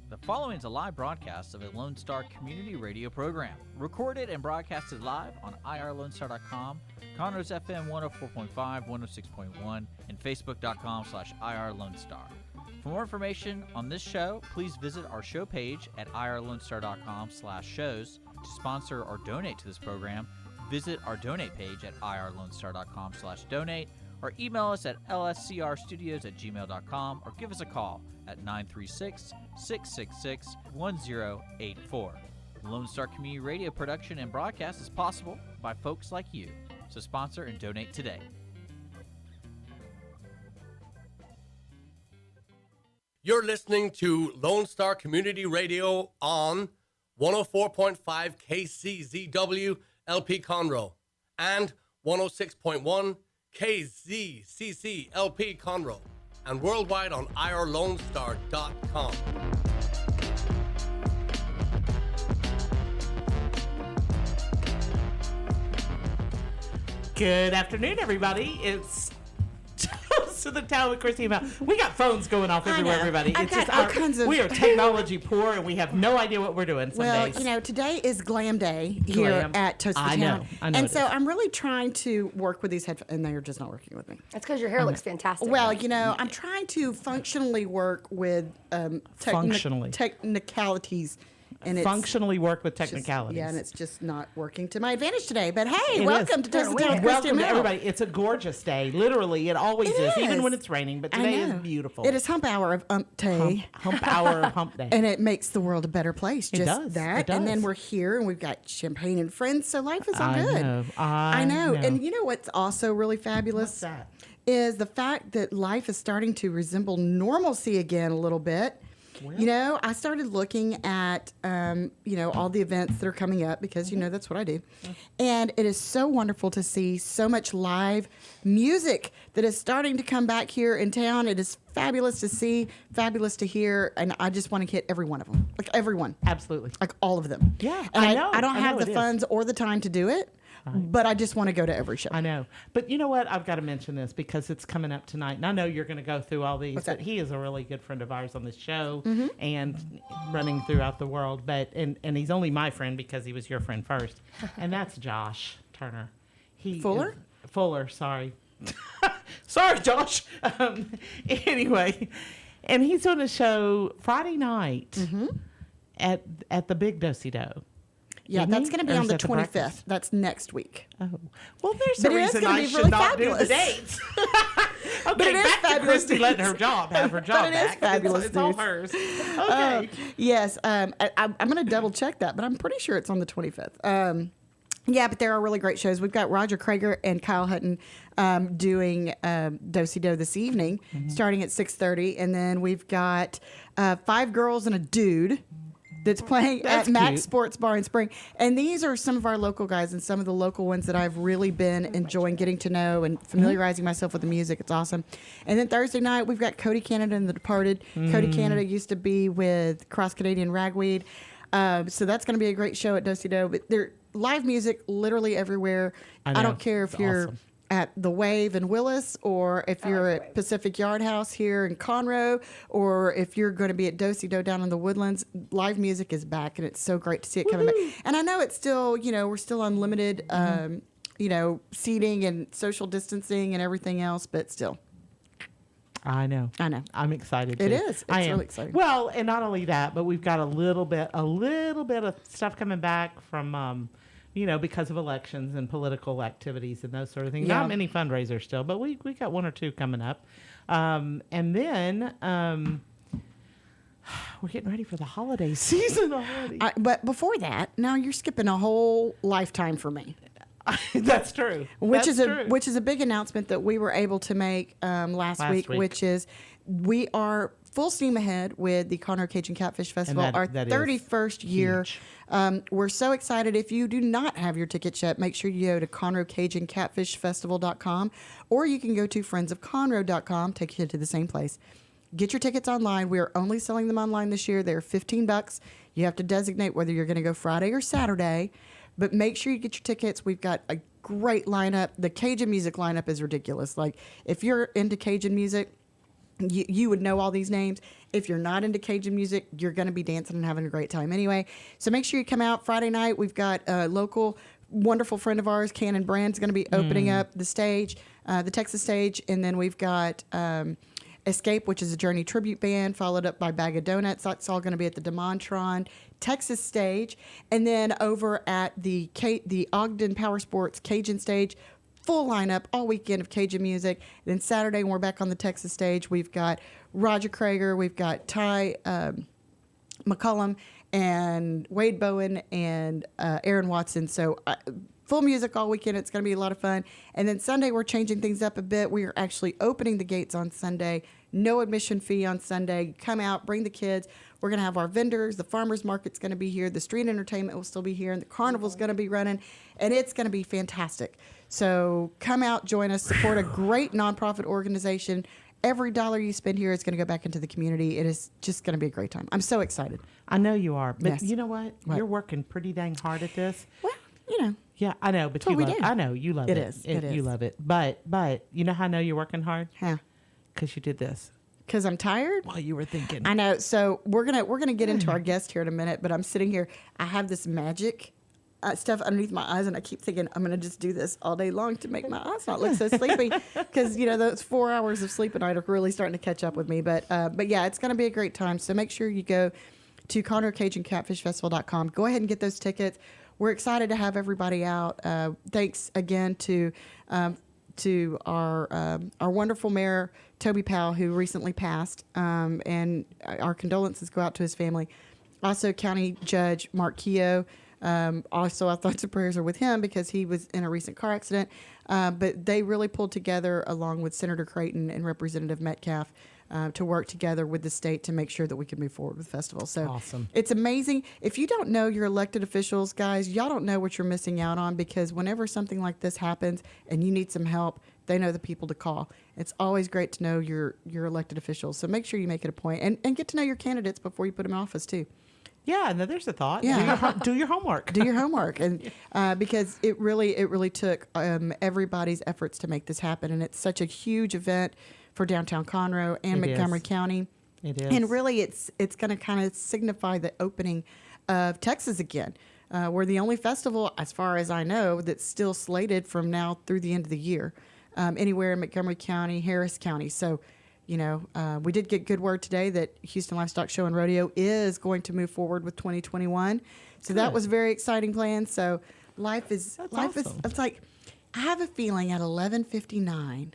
The following is a live broadcast of a Lone Star community radio program, recorded and broadcasted live on irlonestar.com, Conroe's FM 104.5, 106.1, and facebook.com/irlonestar. For more information on this show, please visit our show page at irlonestar.com/shows. To sponsor or donate to this program, visit our donate page at irlonestar.com/donate, or email us at lscrstudios@gmail.com, or give us a call at 936-666-1084. Lone Star Community Radio production and broadcast is possible by folks like you. So sponsor and donate today. You're listening to Lone Star Community Radio on 104.5 KCZW LP Conroe and 106.1 KZCC LP Conroe, and worldwide on irlonestar.com. Good afternoon, everybody. It's to the town with Christy about. We got phones going off everywhere, everybody. I've got all kinds of. We are technology poor, and we have no idea what we're doing some Well, days. you know, today is Glam Day here at Toast of the Town. I know and it so is. I'm really trying to work with these headphones, and they're just not working with me. That's because your hair looks fantastic. Well, you know, I'm trying to functionally work with technicalities. And it's Functionally work with just- technicalities. yeah, and it's just not working to my advantage today. But hey, It welcome is. to Toast of the Town with Christy Welcome and to Mel. everybody. It's a gorgeous day. Literally, it always It is, even is. when it's raining. But I today is know. beautiful. It is hump hour of day. hump hour, hump day. And it makes the world a better place. It Just does. that. It does. And then we're here and we've got champagne and friends, so life is all I good. know. I know. And you know what's also really fabulous? What's that? Is the fact that life is starting to resemble normalcy again a little bit. Well. You know, I started looking at, you know, all the events that are coming up because, you know, that's what I do. And it is so wonderful to see so much live music that is starting to come back here in town. It is fabulous to see, fabulous to hear, and I just want to hit every one of them. Like everyone. Absolutely. Like all of them. Yeah, And I know. I don't I have know the it is. funds or the time to do it, but I just want to go to every show. I know. But you know what? I've got to mention this because it's coming up tonight. And I know you're going to go through all these. What's but that? he is a really good friend of ours on this show and running throughout the world. But and he's only my friend because he was your friend first. And that's Josh Turner. Fuller? Fuller, sorry. Sorry, Josh. Anyway, and he's doing a show Friday night at the Big Do-Si-Do. Yeah, Isn't that's he? going to be Or on is the that the 25th. breakfast? That's next week. Oh. Well, there's But a it is reason gonna I be should really not do the fabulous. dates. Okay, But it is back to fabulous Christy news. letting her job have her job But it is back. fabulous It's all news. hers. Okay. Yes, I'm going to double check that, but I'm pretty sure it's on the 25th. Yeah, but there are really great shows. We've got Roger Krager and Kyle Hutton doing Do-Si-Do this evening, starting at 6:30, and then we've got 5 Girls and a Dude that's playing That's at Max cute. Sports Bar in Spring. And these are some of our local guys and some of the local ones that I've really been enjoying getting to know and familiarizing myself with the music. It's awesome. And then Thursday night, we've got Cody Canada and The Departed. Cody Canada used to be with Cross Canadian Ragweed. So that's going to be a great show at Do-Si-Do. But they're live music literally everywhere. I I know. don't care if It's you're awesome. at the Wave in Willis, or if you're at Pacific Yard House here in Conroe, or if you're going to be at Do-Si-Do down in the Woodlands. Live music is back, and it's so great to see it coming back. And I know it's still, you know, we're still on limited, you know, seating and social distancing and everything else, but still. I know. I'm excited. It too. is. It's I am. really exciting. Well, and not only that, but we've got a little bit of stuff coming back from, you know, because of elections and political activities and those sort of things. Yeah. Not many fundraisers still, but we got 1 or 2 coming up. And then we're getting ready for the holiday season already. But before that, now you're skipping a whole lifetime for me. That's true. Which That's true. which is a big announcement that we were able to make last week, which is we are full steam ahead with the Conroe Cajun Catfish Festival, that- our that is 31st year. huge. We're so excited. If you do not have your tickets yet, make sure you go to ConroeCajunCatfishFestival.com, or you can go to friendsofconroe.com, take you to the same place. Get your tickets online. We are only selling them online this year. They're $15. You have to designate whether you're going to go Friday or Saturday. But make sure you get your tickets. We've got a great lineup. The Cajun music lineup is ridiculous. Like, if you're into Cajun music, you would know all these names. If you're not into Cajun music, you're going to be dancing and having a great time anyway. So make sure you come out Friday night. We've got a local wonderful friend of ours, Cannon Brand's going to be opening up the stage, the Texas stage. And then we've got Escape, which is a Journey tribute band, followed up by Bag of Donuts. That's all going to be at the DeMontron Texas stage. And then over at the Ogden Power Sports Cajun stage, full lineup all weekend of Cajun music. Then Saturday, when we're back on the Texas stage, we've got Roger Krager, we've got Ty McCullum, and Wade Bowen, and Aaron Watson. So full music all weekend. It's going to be a lot of fun. And then Sunday, we're changing things up a bit. We are actually opening the gates on Sunday. No admission fee on Sunday. Come out, bring the kids. We're going to have our vendors. The farmers market's going to be here. The street entertainment will still be here. And the carnival's going to be running. And it's going to be fantastic. So come out, join us, support a great nonprofit organization. Every dollar you spend here is going to go back into the community. It is just going to be a great time. I'm so excited. I know you are. But Yes. you know what? What? You're working pretty dang hard at this. Well, you know. Yeah, I know, but what you we love do. I know you love it. It is. It You is. love it. But you know how I know you're working hard? Huh. Because you did this Because I'm tired? while you were thinking. I know. So we're gonna get into our guest here in a minute, but I'm sitting here. I have this magic stuff underneath my eyes, and I keep thinking I'm gonna just do this all day long to make my eyes not look so sleepy. Because those 4 hours of sleep a night are really starting to catch up with me. But yeah, it's gonna be a great time. So make sure you go to ConroeCajunCatfishFestival.com. Go ahead and get those tickets. We're excited to have everybody out. Thanks again to our wonderful mayor, Toby Powell, who recently passed, and our condolences go out to his family. Also, County Judge Mark Keogh. Also, our thoughts and prayers are with him because he was in a recent car accident. But they really pulled together, along with Senator Creighton and Representative Metcalf, to work together with the state to make sure that we can move forward with the festival. So Awesome. It's amazing. If you don't know your elected officials, guys, y'all don't know what you're missing out on, because whenever something like this happens and you need some help, they know the people to call. It's always great to know your elected officials. So make sure you make it a point and get to know your candidates before you put them in office too. Yeah, no, there's a thought. Yeah. Do your homework. Do your homework, and because it really took everybody's efforts to make this happen, and it's such a huge event for downtown Conroe and It Montgomery is. County. It is. And really, it's going to kind of signify the opening of Texas again. We're the only festival, as far as I know, that's still slated from now through the end of the year, anywhere in Montgomery County, Harris County. So, we did get good word today that Houston Livestock Show and Rodeo is going to move forward with 2021. So that Good. was a very exciting plan. So life is awesome. it's like, I have a feeling at 11:59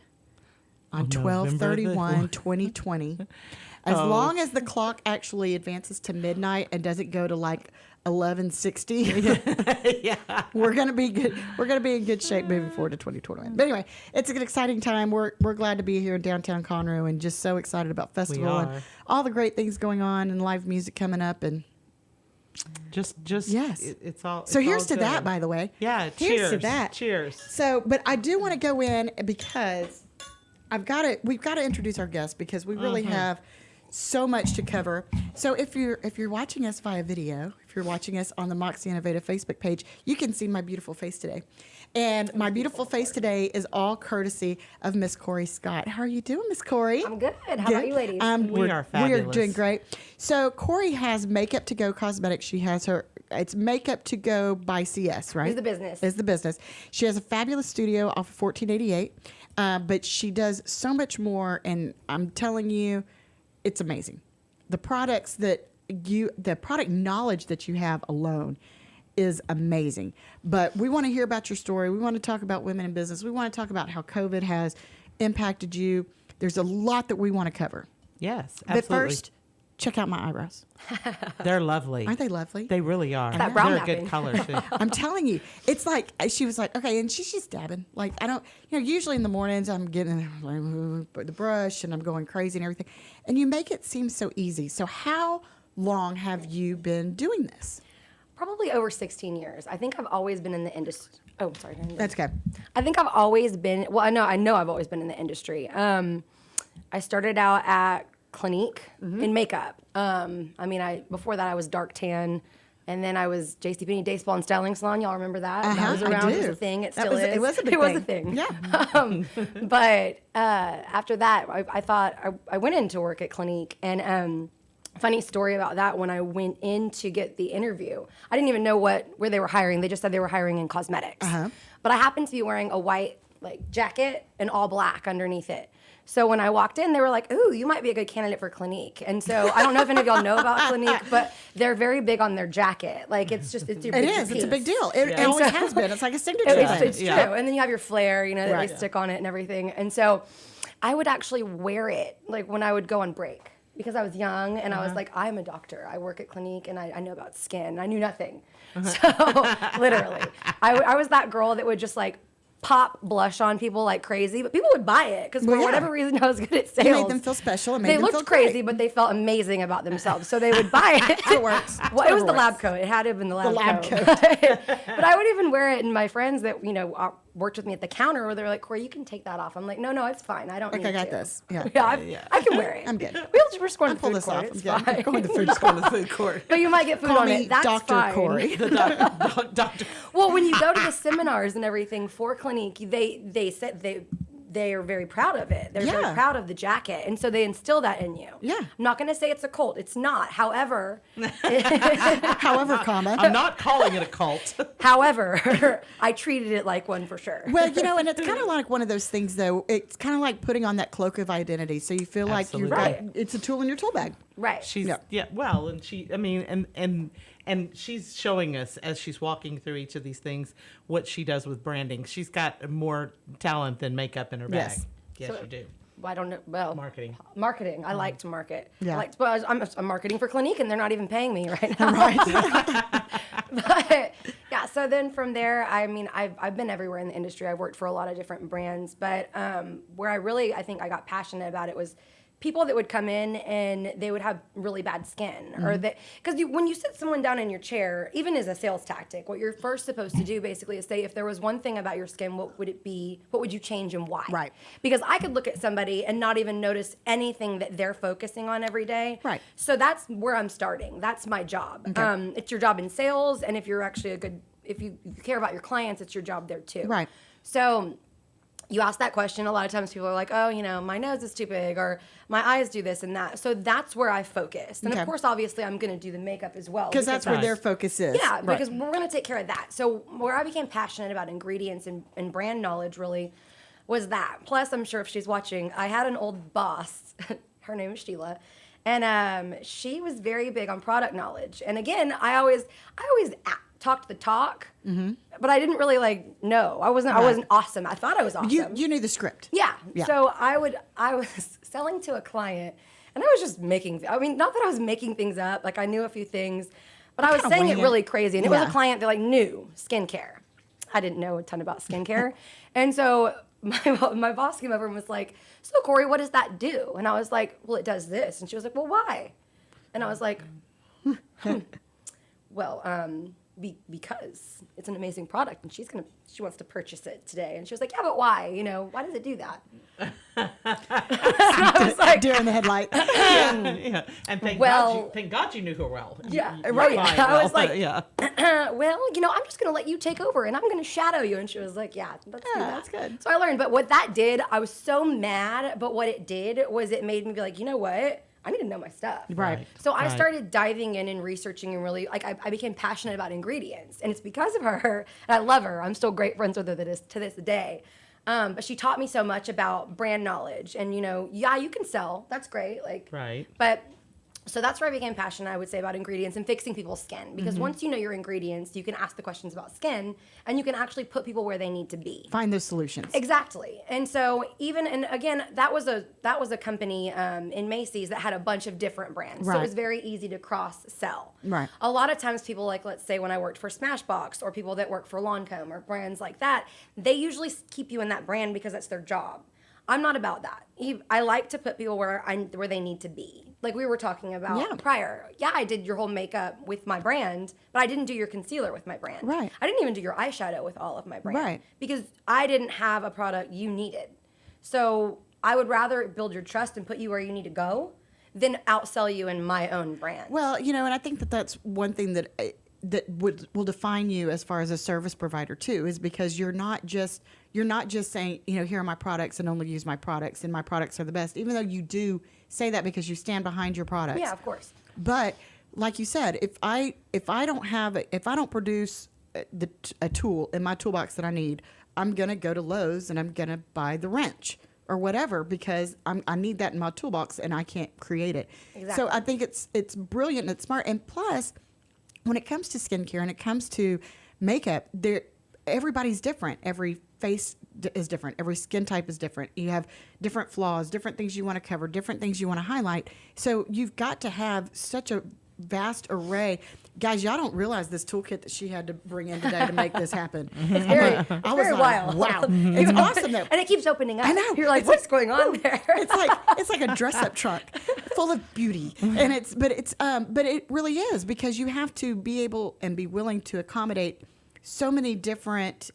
on November 12/31, 2020. As Oh. long as the clock actually advances to midnight and doesn't go to like 11:60, Yeah. we're gonna be good. We're gonna be in good shape moving forward to 2021. But anyway, it's an exciting time. We're glad to be here in downtown Conroe and just so excited about festival and are. all the great things going on and live music coming up. And Just Yes. it's all. so it's here's all to that, good. by the way. Yeah. Here's Cheers. to that. Cheers. So, but I do want to go in because we've got to introduce our guest because we really have so much to cover. So if you're watching us via video, if you're watching us on the Moxie Innovative Facebook page, you can see my beautiful face today. And my beautiful face today is all courtesy of Miss Corey Scott. How are you doing, Miss Corey? I'm good. How about you ladies? We are We are fabulous. doing great. So Corey has MakeUp2Go Cosmetics. She has it's MakeUp2Go by CS, right? Is the business. Is the business. She has a fabulous studio off of 1488, but she does so much more, and I'm telling you, it's amazing. The products the product knowledge that you have alone is amazing. But we want to hear about your story. We want to talk about women in business. We want to talk about how COVID has impacted you. There's a lot that we want to cover. Yes. But Absolutely. first, check out my eyebrows. They're lovely. Aren't they lovely? They really are. That brown They're a mapping. good color too. I'm telling you, it's like she was like, okay, and she's dabbing. Like I don't, usually in the mornings I'm getting the brush and I'm going crazy and everything, and you make it seem so easy. So how long have you been doing this? Probably over 16 years. I think I've always been in the industry. Oh, sorry. That's okay. I think I've always been. Well, I know I've always been in the industry. I started out at Clinique in makeup. Before that I was dark tan, And then I was JCPenney Day Spa and Styling Salon. Y'all remember that? That was I around. It was do. a thing. It That still was- is. it was a big It was a thing. thing. Yeah. But after that, I thought I went into work at Clinique. And funny story about that, when I went in to get the interview, I didn't even know where they were hiring. They just said they were hiring in cosmetics. But I happened to be wearing a white jacket and all black underneath it. So when I walked in, they were like, "Ooh, you might be a good candidate for Clinique." And so I don't know if any of y'all know about Clinique, but they're very big on their jacket. Like it's your It big is. It's a big piece. deal. It always has been. It's like a signature It's, thing. it's true. And then you have your flare, that Right. they stick on it and everything. And so I would actually wear it when I would go on break because I was young and I was like, I'm a doctor. I work at Clinique and I know about skin. I knew nothing. So literally, I was that girl that would just pop blush on people like crazy, but people would buy it because for whatever reason I was good at sales. You made them feel special and made they them feel looked crazy, great. but they felt amazing about themselves, so they would buy it. It works. Well, it was the Whatever lab works. coat. It had to have been the lab coat. coat. But I would even wear it, and my friends that worked with me at the counter, where they're like, "Corey, you can take that off." I'm like, "No, it's fine. I don't need I got to." this. Yeah. I can wear it. I'm good. We're just going to pull the this food court. off. It's I'm fine. good. Going to the food Just court. go to the food court. But you might get food Call on me it. That's Dr. fine. Corey. The doctor. Well, when you go to the seminars and everything for Clinique, they said they are very proud of it. They're very Yeah. proud of the jacket, and so they instill that in you. Yeah. I'm not going to say it's a cult. It's not. However, However, I'm not calling it a cult. I treated it like one for sure. Well, and it's kind of like one of those things, though. It's kind of like putting on that cloak of identity, so you feel like you've got Absolutely. it's a tool in your tool bag. Right. She's Yeah. well, and she's showing us as she's walking through each of these things what she does with branding. She's got more talent than makeup in her bag. Yes. Yes, you do. I don't know. Well, Marketing. I like to market. Yeah. I'm marketing for Clinique, and they're not even paying me right now. But yeah, so then from there, I've been everywhere in the industry. I've worked for a lot of different brands, but where I think I got passionate about it was people that would come in and they would have really bad skin, or that because when you sit someone down in your chair, even as a sales tactic, what you're first supposed to do basically is say, if there was one thing about your skin, what would it be? What would you change and why? Right. Because I could look at somebody and not even notice anything that they're focusing on every day. Right. So that's where I'm starting. That's my job. Okay. It's your job in sales, and if you're actually if you care about your clients, it's your job there too. Right. So you ask that question, a lot of times people are like, "Oh, my nose is too big," or "My eyes do this and that." So that's where I focus. And Okay. of course, obviously, I'm going to do the makeup as well. Because that's where their focus is. Yeah, Right. because we're going to take care of that. So where I became passionate about ingredients and brand knowledge really was that. Plus, I'm sure if she's watching, I had an old boss. Her name is Sheila. And she was very big on product knowledge. And again, I always talked the talk, but I didn't really know. I wasn't awesome. I thought I was awesome. You knew the script. Yeah. Yeah. So I was selling to a client, and I was just not that I was making things up. I knew a few things, but I was kinda saying it wing it. really crazy. And it was Yeah. a client that knew skincare. I didn't know a ton about skincare. And so my boss came over and was like, "So Corey, what does that do?" And I was like, "Well, it does this." And she was like, "Well, why?" And I was like, "Well, because it's an amazing product, and she wants to purchase it today." And she was like, "Yeah, but why? Why does it do that?" I was like, Deer in the headlight. Yeah. And thank God you knew her well. Yeah, You right. applied I was well. like, yeah. "Well, I'm just going to let you take over, and I'm going to shadow you." And she was like, "Yeah, let's do that." that's good. So I learned. But what that did, I was so mad. But what it did was it made me be like, you know what? I need to know my stuff. Right. So I Right. started diving in and researching and really, I became passionate about ingredients. And it's because of her, and I love her. I'm still great friends with her to this day. But she taught me so much about brand knowledge. And, you can sell. That's great. Right. But so that's where I became passionate, I would say, about ingredients and fixing people's skin. Because once you know your ingredients, you can ask the questions about skin, and you can actually put people where they need to be. Find those solutions. Exactly. And so and again, that was a company in Macy's that had a bunch of different brands. So Right. it was very easy to cross sell. Right. A lot of times people let's say when I worked for Smashbox or people that work for Lancome or brands like that, they usually keep you in that brand because that's their job. I'm not about that. I like to put people where they need to be. Like we were talking about prior. Yeah, I did your whole makeup with my brand, but I didn't do your concealer with my brand. Right. I didn't even do your eyeshadow with all of my brand. Right. Because I didn't have a product you needed. So I would rather build your trust and put you where you need to go than outsell you in my own brand. Well, and I think that's one thing that that will define you as far as a service provider too, is because you're not just saying, here are my products and only use my products and my products are the best, even though you do say that because you stand behind your products. Yeah, of course. But like you said, if I don't produce a tool in my toolbox that I need, I'm gonna go to Lowe's and I'm gonna buy the wrench or whatever because I need that in my toolbox and I can't create it. Exactly. So I think it's brilliant and it's smart. And plus, when it comes to skincare and it comes to makeup, everybody's different. Every face is different. Every skin type is different. You have different flaws, different things you want to cover, different things you want to highlight. So you've got to have such a vast array. Guys, y'all don't realize this toolkit that she had to bring in today to make this happen. It's very wild. Wow, it's awesome though. And it keeps opening up. I know. You're like, what's going on there? It's like a dress-up trunk full of beauty, and but it really is, because you have to be able and be willing to accommodate so many different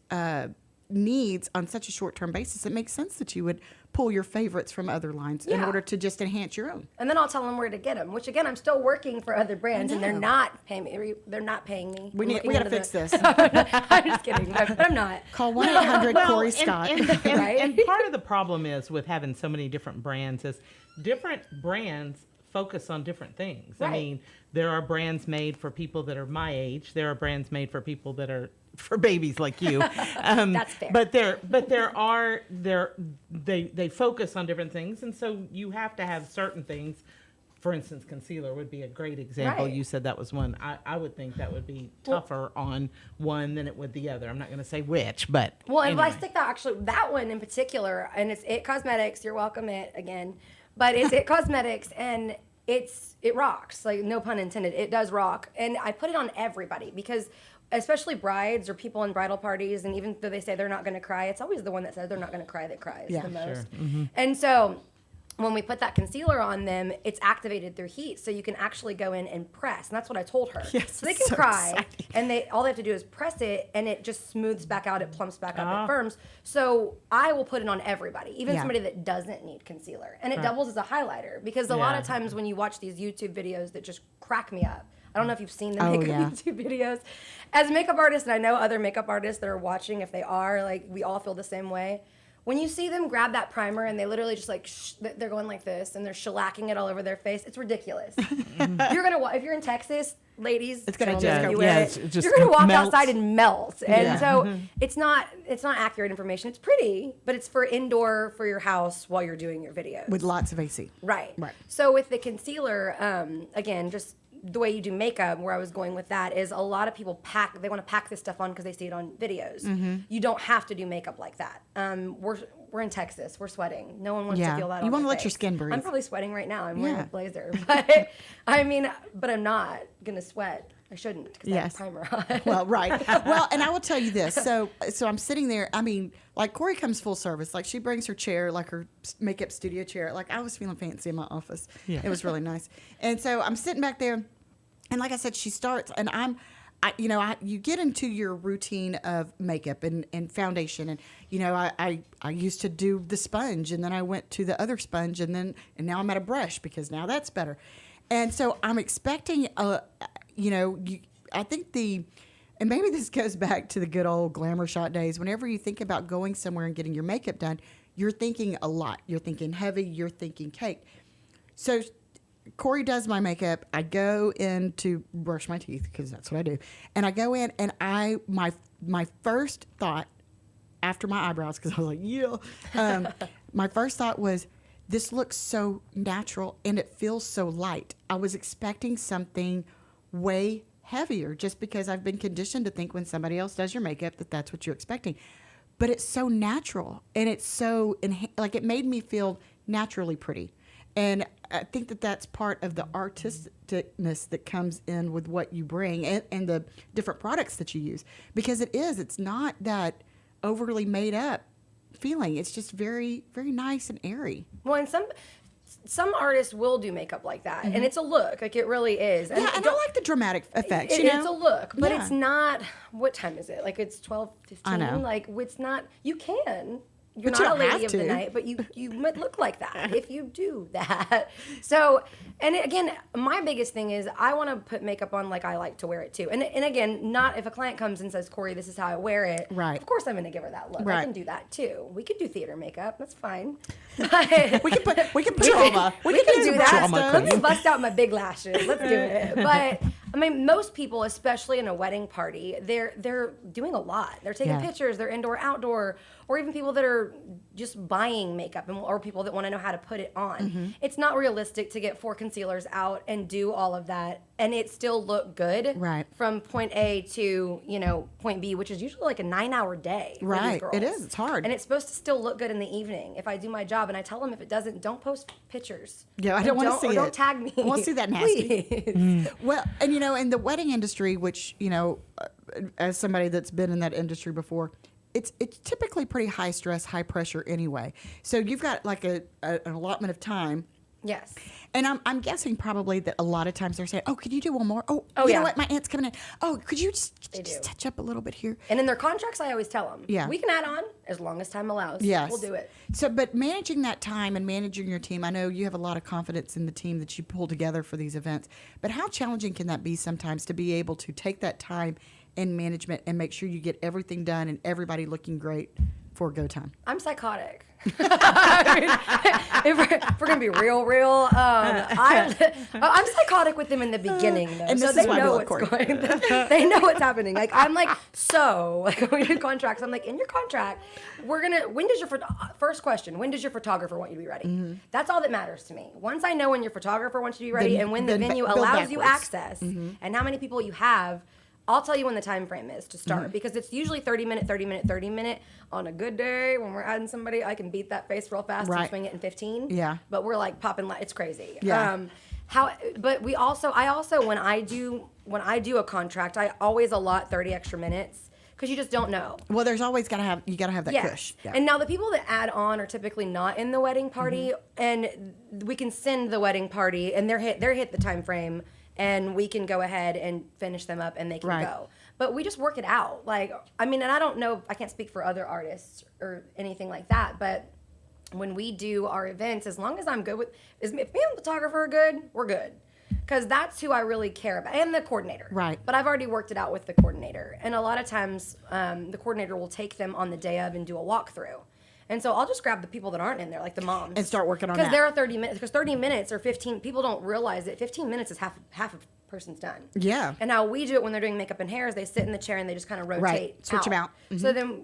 needs on such a short-term basis. It makes sense that you would pull your favorites from other lines in order to just enhance your own. And then I'll tell them where to get them. Which again, I'm still working for other brands, and they're not paying me. They're not paying me. We got to fix this. I'm just kidding, but I'm not. Call 1-800 Corey Scott. And part of the problem is with having so many different brands is different brands focus on different things. Right. I mean, there are brands made for people that are my age. There are brands made for people that are for babies like you. That's fair. But they focus on different things, and so you have to have certain things. For instance, concealer would be a great example. Right. You said that was one. I would think that would be tougher on one than it would the other. I'm not going to say which, but Well, and anyway. I think that one in particular, and it's It Cosmetics. You're welcome, It again, but it's It Cosmetics, and it rocks. Like, no pun intended. It does rock, and I put it on everybody because, especially brides or people in bridal parties, and even though they say they're not going to cry, it's always the one that says they're not going to cry that cries the most. Sure. Mm-hmm. And so when we put that concealer on them, it's activated through heat, so you can actually go in and press. And that's what I told her. Yes, so they it's can so cry, exciting. and all they have to do is press it, and it just smooths back out, it plumps back up, it firms. So I will put it on everybody, even somebody that doesn't need concealer. And it doubles as a highlighter, because a lot of times when you watch these YouTube videos that just crack me up, I don't know if you've seen the makeup YouTube videos. As a makeup artist, and I know other makeup artists that are watching, if they are, like, we all feel the same way. When you see them grab that primer and they literally just like, they're going like this and they're shellacking it all over their face, it's ridiculous. You're going to, if you're in Texas, ladies, It's gonna gentlemen, just go- you just you're going to walk melts. outside and melt. And so it's not accurate information. It's pretty, but it's for indoor, for your house while you're doing your videos. With lots of AC. Right. Right. So with the concealer, again, just the way you do makeup, where I was going with that is a lot of people they want to pack this stuff on because they see it on videos. Mm-hmm. You don't have to do makeup like that. We're in Texas. We're sweating. No one wants to feel that. You on want their to let your face. skin breathe. I'm probably sweating right now. I'm wearing Yeah. a blazer, but but I'm not gonna sweat. I shouldn't because I have Yes. primer on. Well, right. Well, and I will tell you this. So I'm sitting there. I mean, like, Corey comes full service. Like, she brings her chair, like her makeup studio chair. Like, I was feeling fancy in my office. Yeah. It was really nice. And so I'm sitting back there, and like I said, she starts, and you get into your routine of makeup and foundation, and I used to do the sponge, and then I went to the other sponge, and now I'm at a brush because now that's better. And so I'm expecting I think and maybe this goes back to the good old glamour shot days. Whenever you think about going somewhere and getting your makeup done, you're thinking a lot. You're thinking heavy. You're thinking cake. So Corey does my makeup. I go in to brush my teeth because that's what I do. And I go in, and my first thought after my eyebrows, because I was like, my first thought was, this looks so natural and it feels so light. I was expecting something way heavier just because I've been conditioned to think when somebody else does your makeup that that's what you're expecting. But it's so natural, and it's so, like, it made me feel naturally pretty. And I think that that's part of the artisticness that comes in with what you bring and the different products that you use. Because it's not that overly made up feeling. It's just very, very nice and airy. Well, and some artists will do makeup like that, and it's a look. Like, it really is. And Yeah, and I like the dramatic effects. It's a look, but Yeah. it's not. What time is it? Like, it's 12:15. I know. Like, it's not. You can You're But you not a don't lady have of the to. night, but you might look like that if you do that. So, and again, my biggest thing is I want to put makeup on like I like to wear it too. And again, not if a client comes and says, Corey, this is how I wear it. Right. Of course I'm going to give her that look. I Right. can do that too. We could do theater makeup. That's fine. But We can put Drama. we can do that. drama Let me queen. bust out my big lashes. Let's do it. But I mean, most people, especially in a wedding party, they're doing a lot. They're taking Yeah. pictures. They're indoor, outdoor, or even people that are just buying makeup, or people that want to know how to put it on. Mm-hmm. It's not realistic to get 4 concealers out and do all of that and it still look good. Right. From point A to point B, which is usually like a 9-hour day. For these Right. girls. It is. It's hard. And it's supposed to still look good in the evening. If I do my job, and I tell them if it doesn't, don't post pictures. Yeah, I don't want to see or it. Don't tag me. I want to see that nasty. Please. Well, and in the wedding industry, which as somebody that's been in that industry before, it's typically pretty high stress, high pressure anyway. So you've got like an allotment of time. Yes. And I'm guessing probably that a lot of times they're saying, "Oh, could you do one more? Oh, Oh, you yeah. know what? My aunt's coming in. Oh, could you just They do. touch up a little bit here?" And in their contracts, I always tell them, Yeah. we can add on as long as time allows. Yes. We'll do it. So, but managing that time and managing your team, I know you have a lot of confidence in the team that you pull together for these events, but how challenging can that be sometimes to be able to take that time in management and make sure you get everything done and everybody looking great for go time? I'm psychotic. I mean, if we're gonna be real, I'm psychotic with them in the beginning, though, And so this they is why we know love what's Corey. going. They know what's happening. Like I'm like, so like when we do contracts, I'm like, in your contract, when does your first question? When does your photographer want you to be ready? Mm-hmm. That's all that matters to me. Once I know when your photographer wants you to be ready, Then- and when the then venue build allows you backwards. access, and how many people you have. I'll tell you when the time frame is to start because it's usually 30 minute. On a good day, when we're adding somebody, I can beat that face real fast and Right. swing it in 15. Yeah. But we're like popping it's crazy. Yeah. But I also when I do a contract, I always allot 30 extra minutes because you just don't know. Well, there's always gotta have that Yes. push. Yeah. And now the people that add on are typically not in the wedding party, and we can send the wedding party, and they're hit the time frame, and we can go ahead and finish them up, and they can Right. go. But we just work it out. Like, I mean, and I don't know, I can't speak for other artists or anything like that, but when we do our events, as long as I'm good if me and the photographer are good, we're good. Because that's who I really care about, and the coordinator. Right. But I've already worked it out with the coordinator. And a lot of times, the coordinator will take them on the day of and do a walkthrough. And so I'll just grab the people that aren't in there, like the moms. And start working on Because that. there are 30 minutes, because 30 minutes or 15, people don't realize that 15 minutes is half a person's done. Yeah. And how we do it when they're doing makeup and hair is they sit in the chair and they just kind of rotate Right. Switch 'em out. So then,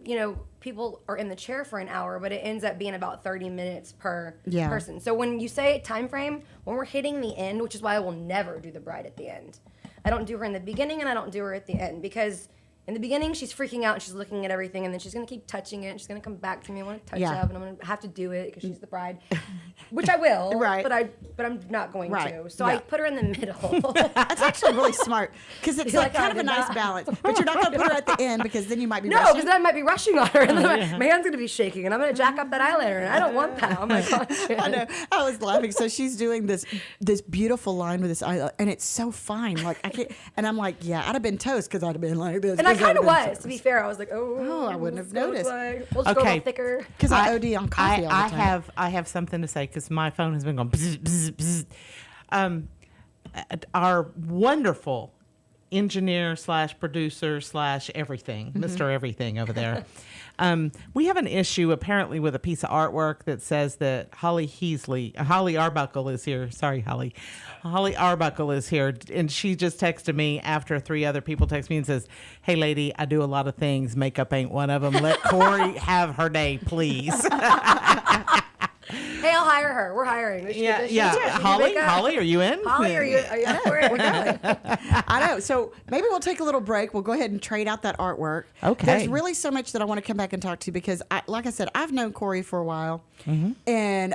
people are in the chair for an hour, but it ends up being about 30 minutes per Yeah. person. So when you say time frame, when we're hitting the end, which is why I will never do the bride at the end. I don't do her in the beginning and I don't do her at the end because in the beginning she's freaking out and she's looking at everything and then she's going to keep touching it and she's going to come back to me and want to touch Yeah. up and I'm going to have to do it because she's the bride, which I will, Right. but I'm not going Right. to. So I Yeah. put her in the middle. That's actually really smart because it's You like like how kind I of a did nice that? balance. But you're not going to put her at the end because then you might be No, rushing. because then I might be rushing on her, and then my hand's gonna be shaking, and I'm gonna jack up that eyeliner, and I don't want that on my conscience. I know. I was laughing. So she's doing this beautiful line with this eye, and it's so fine. Like I can't. And I'm like, yeah, I'd have been toast because I'd have been like this. And I kind of was, to be fair. I was like, oh, I wouldn't have this is what noticed. it's like. We'll just go a Okay. little thicker. Because I OD on coffee all the I time. I have something to say because my phone has been going. Bzz, bzz, bzz. Our wonderful engineer slash producer slash everything, Mr. Everything over there. We have an issue apparently with a piece of artwork that says that Holly Arbuckle is here. Sorry, Holly. Holly Arbuckle is here. And she just texted me after 3 other people text me and says, "Hey, lady, I do a lot of things. Makeup ain't one of them. Let Corey have her day, please." Hey, I'll hire her. We're hiring. She Yeah, can yeah. do Holly, makeup. Holly, are you in? Holly, are you up for it? We're good. I know. So maybe we'll take a little break. We'll go ahead and trade out that artwork. Okay. There's really so much that I want to come back and talk to you because, like I said, I've known Corey for a while, and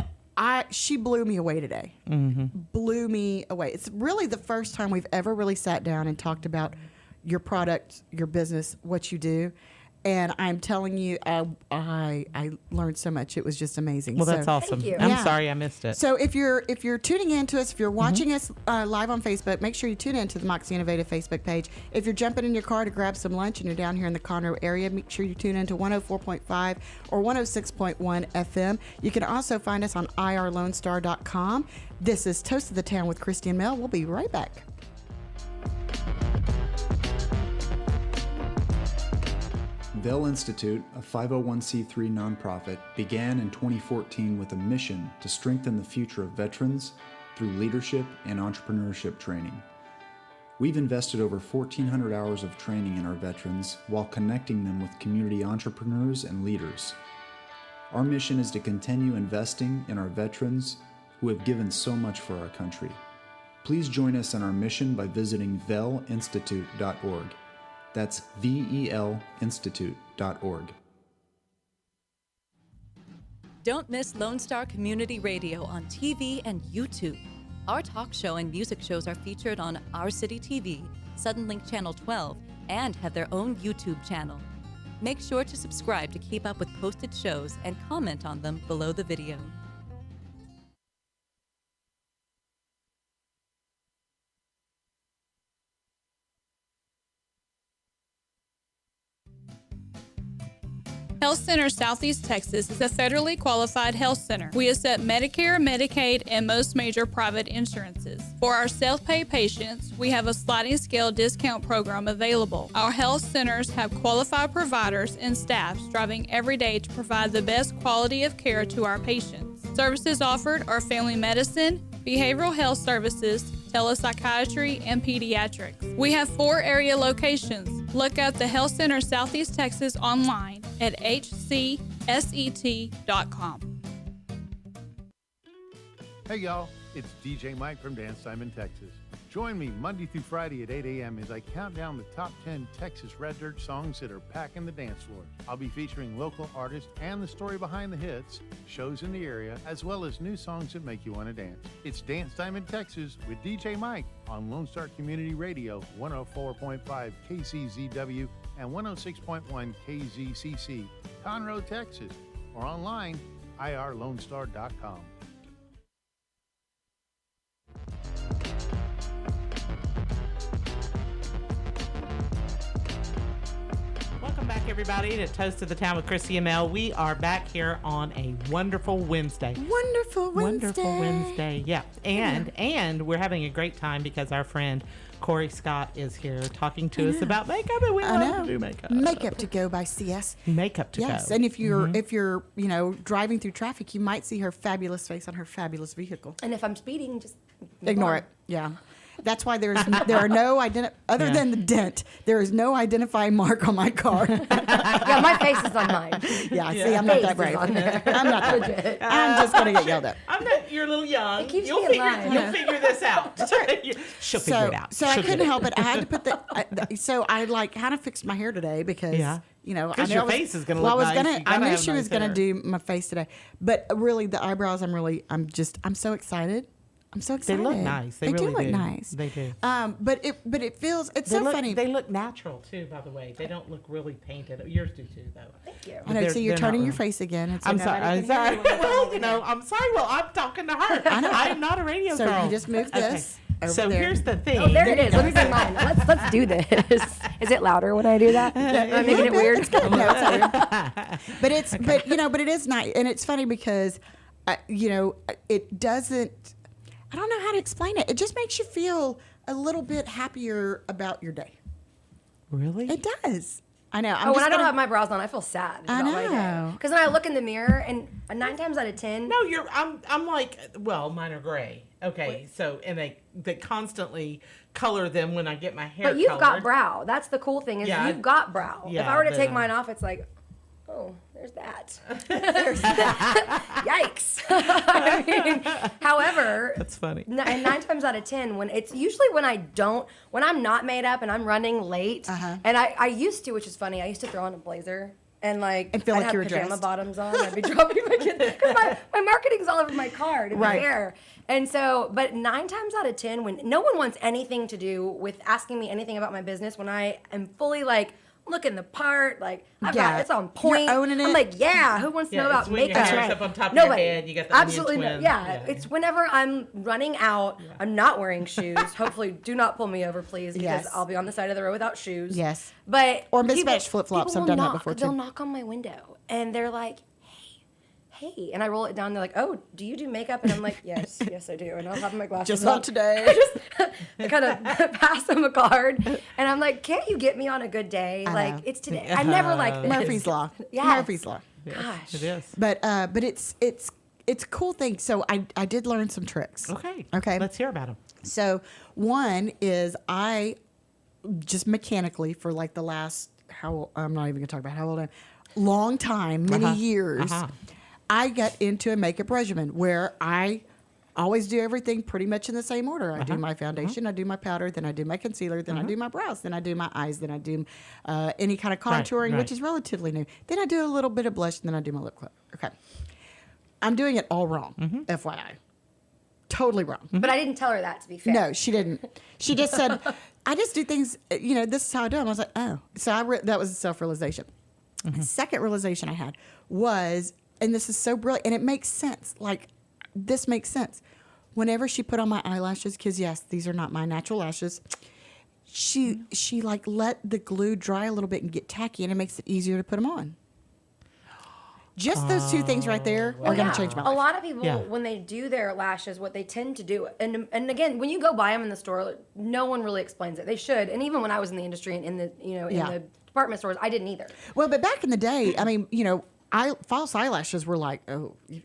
she blew me away today. Blew me away. It's really the first time we've ever really sat down and talked about your product, your business, what you do. And I'm telling you, I learned so much. It was just amazing. Well, that's awesome. Thank you. I'm Yeah. sorry I missed it. So if you're tuning in to us, if you're watching us live on Facebook, make sure you tune in to the Moxie Innovative Facebook page. If you're jumping in your car to grab some lunch and you're down here in the Conroe area, make sure you tune in to 104.5 or 106.1 FM. You can also find us on irlonestar.com. This is Toast of the Town with Christy and Mel. We'll be right back. Vell Institute, a 501c3 nonprofit, began in 2014 with a mission to strengthen the future of veterans through leadership and entrepreneurship training. We've invested over 1,400 hours of training in our veterans while connecting them with community entrepreneurs and leaders. Our mission is to continue investing in our veterans who have given so much for our country. Please join us in our mission by visiting vellinstitute.org. That's VELinstitute.org. Don't miss Lone Star Community Radio on TV and YouTube. Our talk show and music shows are featured on Our City TV, Suddenlink Channel 12, and have their own YouTube channel. Make sure to subscribe to keep up with posted shows and comment on them below the video. Health Center Southeast Texas is a federally qualified health center. We accept Medicare, Medicaid, and most major private insurances. For our self-pay patients, we have a sliding scale discount program available. Our health centers have qualified providers and staff striving every day to provide the best quality of care to our patients. Services offered are family medicine, behavioral health services, telepsychiatry, and pediatrics. We have 4 area locations. Look up the Health Center Southeast Texas online at hcset.com. Hey y'all, it's DJ Mike from Dance Time in Texas. Join me Monday through Friday at 8 a.m. as I count down the top 10 Texas Red Dirt songs that are packing the dance floor. I'll be featuring local artists and the story behind the hits, shows in the area, as well as new songs that make you want to dance. It's Dance Time in Texas with DJ Mike on Lone Star Community Radio, 104.5 KCZW and 106.1 KZCC, Conroe, Texas, or online, irlonestar.com. Welcome back, everybody, to Toast of the Town with Christy and Mel. We are back here on a wonderful Wednesday. Wonderful Wednesday. Yeah. And we're having a great time because our friend Corey Scott is here talking to us about makeup, and we love to do makeup. MakeUp2Go by CS. MakeUp2Go. Yes, and if you're driving through traffic, you might see her fabulous face on her fabulous vehicle. And if I'm speeding, just Ignore it. Yeah. That's why there are no other than the dent. There is no identifying mark on my car. Yeah, my face is on mine. Yeah, see, I'm not that brave. I'm not that brave. I'm just gonna get yelled at. You're a little young. It keeps You'll me in line. figure this out. She'll figure it out. So I couldn't help it. I had to put so I kind of fixed my hair today because because your face is gonna look nice. nice. I knew she was gonna do my face today, but really the eyebrows. I'm so excited. I'm so excited. They look nice. They really do look do. nice. They do. But it feels funny. They look natural too, by the way. They don't look really painted. Yours do too, though. Thank you. I know. So you're turning your face again. I'm sorry. I'm sorry. Well, I'm sorry. Well, I'm talking to her. I know. I'm not a radio So girl. you just move this. Over So there. here's the thing. Oh, there it is. Let me bring mine. Let's do this. Is it louder when I do that? Am I making it weird? It's good. No, it's not weird. But it is nice, and it's funny because, it doesn't. I don't know how to explain it. It just makes you feel a little bit happier about your day. Really? It does. I know. When I don't have my brows on, I feel sad about my day. know. Because then I look in the mirror, and 9 times out of 10. No, I'm like, well, mine are gray. Okay, so and they constantly color them when I get my hair. But you've colored. got brow. That's the cool thing is you've got brow. Yeah, if I were to but, take mine off, it's like, oh, there's that. Yikes. I mean, however, That's funny. 9 times out of 10, when I'm not made up and I'm running late, and I used to, which is funny, I used to throw on a blazer. And feel like I'd you were have pajama dressed. bottoms on. I'd be dropping my kids because my marketing's all over my car, to be fair. And so, but 9 times out of 10, when no one wants anything to do with asking me anything about my business, when I am fully like looking the part. Like, Yeah. it's on point. You're owning it. I'm like, yeah, who wants to know about when your makeup? hair's up on top of Nobody. your head, you got the Absolutely onion no. twin. Yeah, it's whenever I'm running out, I'm not wearing shoes. Hopefully, do not pull me over, please, because Yes. I'll be on the side of the road without shoes. Yes. But Or people- mismatched flip-flops. people I've done will that knock- before, too. They'll knock on my window, and they're like, hey, and I roll it down. They're like, oh, do you do makeup? And I'm like, yes, I do. And I'll have my glasses Just on. not today. I kind of pass them a card, and I'm like, can't you get me on a good day? I Like, know. it's today. I never like this. Murphy's Law. Yes. Murphy's Law. Gosh. It is. But it's a cool thing. So I did learn some tricks. Okay. Let's hear about them. So one is I just mechanically for like the last I'm not even gonna talk about how old I am. Long time, many years. I got into a makeup regimen where I always do everything pretty much in the same order. I do my foundation, I do my powder, then I do my concealer, then I do my brows, then I do my eyes, then I do any kind of contouring, right. which is relatively new. Then I do a little bit of blush, and then I do my lip gloss. Okay. I'm doing it all wrong, FYI. Totally wrong. But I didn't tell her that, to be fair. No, she didn't. She just said, I just do things, this is how I do them. I was like, oh. So that was a self-realization. Second realization I had was, and this is so brilliant, and it makes sense. Like, this makes sense. Whenever she put on my eyelashes, because yes, these are not my natural lashes, she like let the glue dry a little bit and get tacky, and it makes it easier to put them on. Just those two things right there are going to change my life. A lot of people, Yeah. when they do their lashes, what they tend to do, and again, when you go buy them in the store, no one really explains it. They should, and even when I was in the industry and in the in the department stores, I didn't either. Well, but back in the day, I mean, false eyelashes were like,